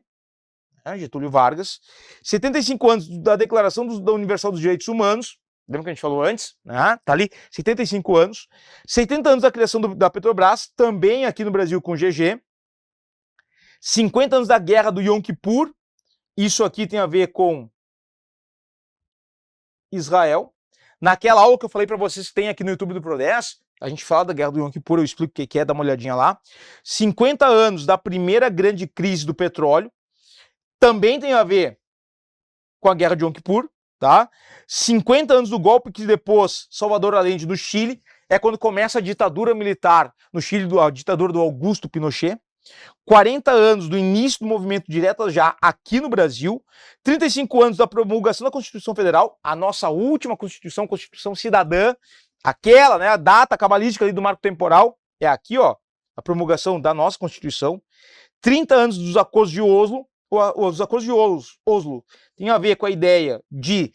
Speaker 1: né, Getúlio Vargas. 75 anos da Declaração da Universal dos Direitos Humanos, lembra que a gente falou antes? Né? Tá ali, 75 anos. 70 anos da criação da Petrobras, também aqui no Brasil com GG. 50 anos da Guerra do Yom Kippur, isso aqui tem a ver com Israel. Naquela aula que eu falei para vocês que tem aqui no YouTube do Pro10, a gente fala da Guerra do Yom Kippur, eu explico o que é, dá uma olhadinha lá. 50 anos da primeira grande crise do petróleo, também tem a ver com a Guerra de Yom Kippur, tá? 50 anos do golpe que depois Salvador Allende no Chile, é quando começa a ditadura militar no Chile, a ditadura do Augusto Pinochet. 40 anos do início do movimento Diretas Já aqui no Brasil, 35 anos da promulgação da Constituição Federal, a nossa última Constituição, Constituição Cidadã, aquela, né, a data cabalística ali do marco temporal, é aqui, ó, a promulgação da nossa Constituição. 30 anos dos Acordos de Oslo, os Acordos de Oslo tem a ver com a ideia de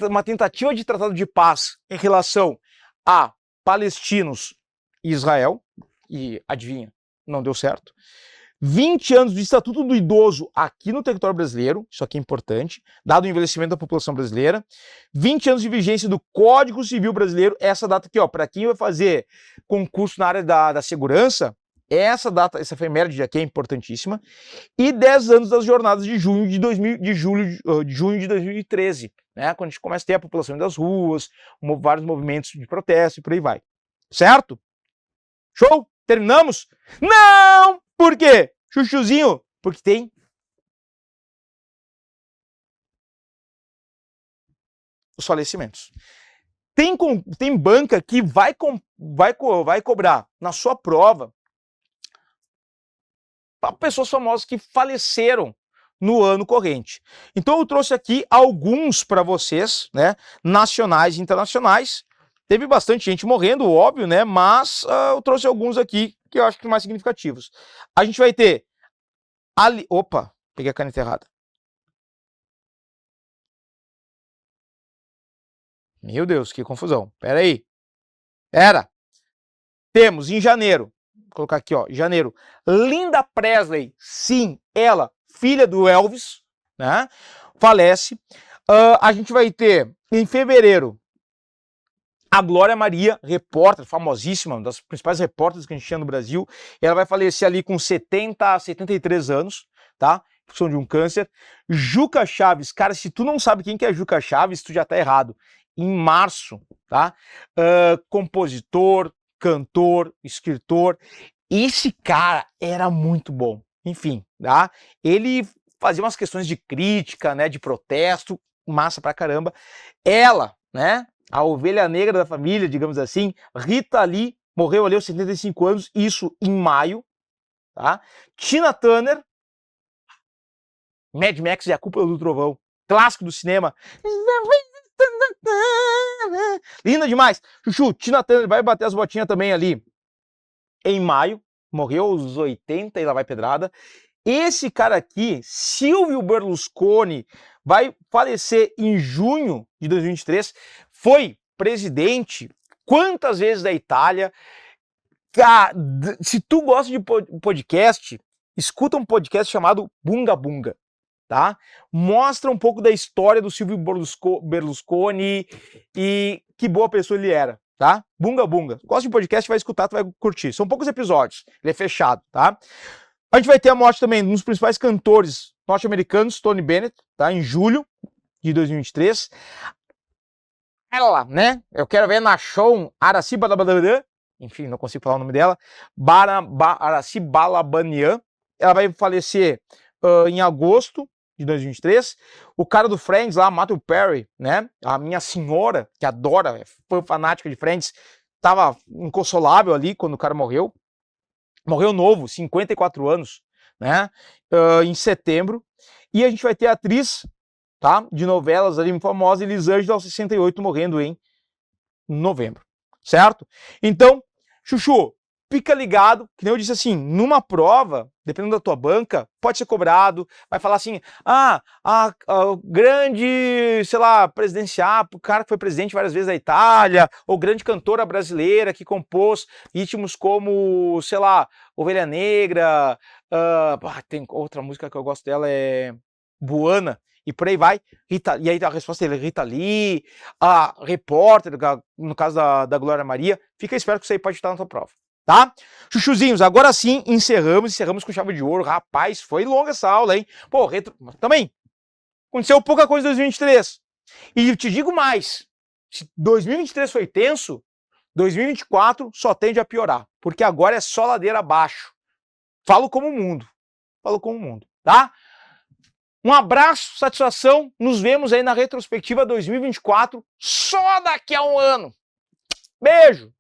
Speaker 1: uma tentativa de tratado de paz em relação a palestinos e Israel, e adivinha, não deu certo. 20 anos do Estatuto do Idoso aqui no território brasileiro, isso aqui é importante, dado o envelhecimento da população brasileira. 20 anos de vigência do Código Civil Brasileiro, essa data aqui, ó, para quem vai fazer concurso na área da segurança, essa data, essa efeméride aqui é importantíssima. E 10 anos das jornadas de junho de 2013, né, quando a gente começa a ter a população das ruas, vários movimentos de protesto e por aí vai. Certo? Show? Terminamos? Não! Por quê? Chuchuzinho? Porque tem os falecimentos. Tem banca que vai cobrar na sua prova para pessoas famosas que faleceram no ano corrente. Então eu trouxe aqui alguns para vocês, né, nacionais e internacionais. Teve bastante gente morrendo, óbvio, né? Mas eu trouxe alguns aqui que eu acho que mais significativos. A gente vai ter ali. Opa, peguei a caneta errada. Meu Deus, que confusão. Pera aí. Temos em janeiro. Vou colocar aqui, ó. Janeiro. Linda Presley. Sim, ela, filha do Elvis, né? Falece. A gente vai ter em fevereiro a Glória Maria, repórter, famosíssima, uma das principais repórteres que a gente tinha no Brasil. Ela vai falecer ali com 70 a 73 anos, tá? Em função de um câncer. Juca Chaves, cara, se tu não sabe quem que é Juca Chaves, tu já tá errado. Em março, tá? Compositor, cantor, escritor. Esse cara era muito bom. Enfim, tá? Ele fazia umas questões de crítica, né? De protesto, massa pra caramba. Ela, né? A ovelha negra da família, digamos assim, Rita Lee, morreu ali aos 75 anos, isso em maio, tá? Tina Turner, Mad Max e a Cúpula do Trovão, clássico do cinema. Linda demais. Chuchu, Tina Turner vai bater as botinhas também ali em maio, morreu aos 80 e lá vai pedrada. Esse cara aqui, Silvio Berlusconi, vai falecer em junho de 2023, foi presidente quantas vezes da Itália. Cara, se tu gosta de podcast, escuta um podcast chamado Bunga Bunga, tá? Mostra um pouco da história do Silvio Berlusconi e que boa pessoa ele era, tá? Bunga Bunga. Gosta de podcast, vai escutar, tu vai curtir. São poucos episódios, ele é fechado, tá? A gente vai ter a morte também de um dos principais cantores norte-americanos, Tony Bennett, tá? Em julho de 2023. Ela, né? Eu quero ver na show Araci Balabanian, enfim, não consigo falar o nome dela, Araci Balabanian. Ela vai falecer em agosto de 2023. O cara do Friends lá, Matthew Perry, né? A minha senhora, que adora, foi fanática de Friends, tava inconsolável ali quando o cara morreu. Morreu novo, 54 anos, né? Em setembro. E a gente vai ter a atriz, tá? De novelas ali, famosa, Elisângela, aos 68, morrendo em novembro, certo? Então, Chuchu, fica ligado, que nem eu disse assim, numa prova, dependendo da tua banca, pode ser cobrado, vai falar assim, a grande, sei lá, presidencial, o cara que foi presidente várias vezes da Itália, ou grande cantora brasileira que compôs ritmos como, sei lá, Ovelha Negra, tem outra música que eu gosto dela, é Buana, e por aí vai, e aí a resposta dele é Rita Lee, a repórter, no caso da Glória Maria, fica esperto que isso aí pode estar na tua prova, tá? Chuchuzinhos, agora sim, encerramos com chave de ouro, rapaz, foi longa essa aula, hein? Pô, também, aconteceu pouca coisa em 2023, e eu te digo mais, se 2023 foi tenso, 2024 só tende a piorar, porque agora é só ladeira abaixo, falo como mundo, tá? Um abraço, satisfação, nos vemos aí na retrospectiva 2024, só daqui a um ano. Beijo!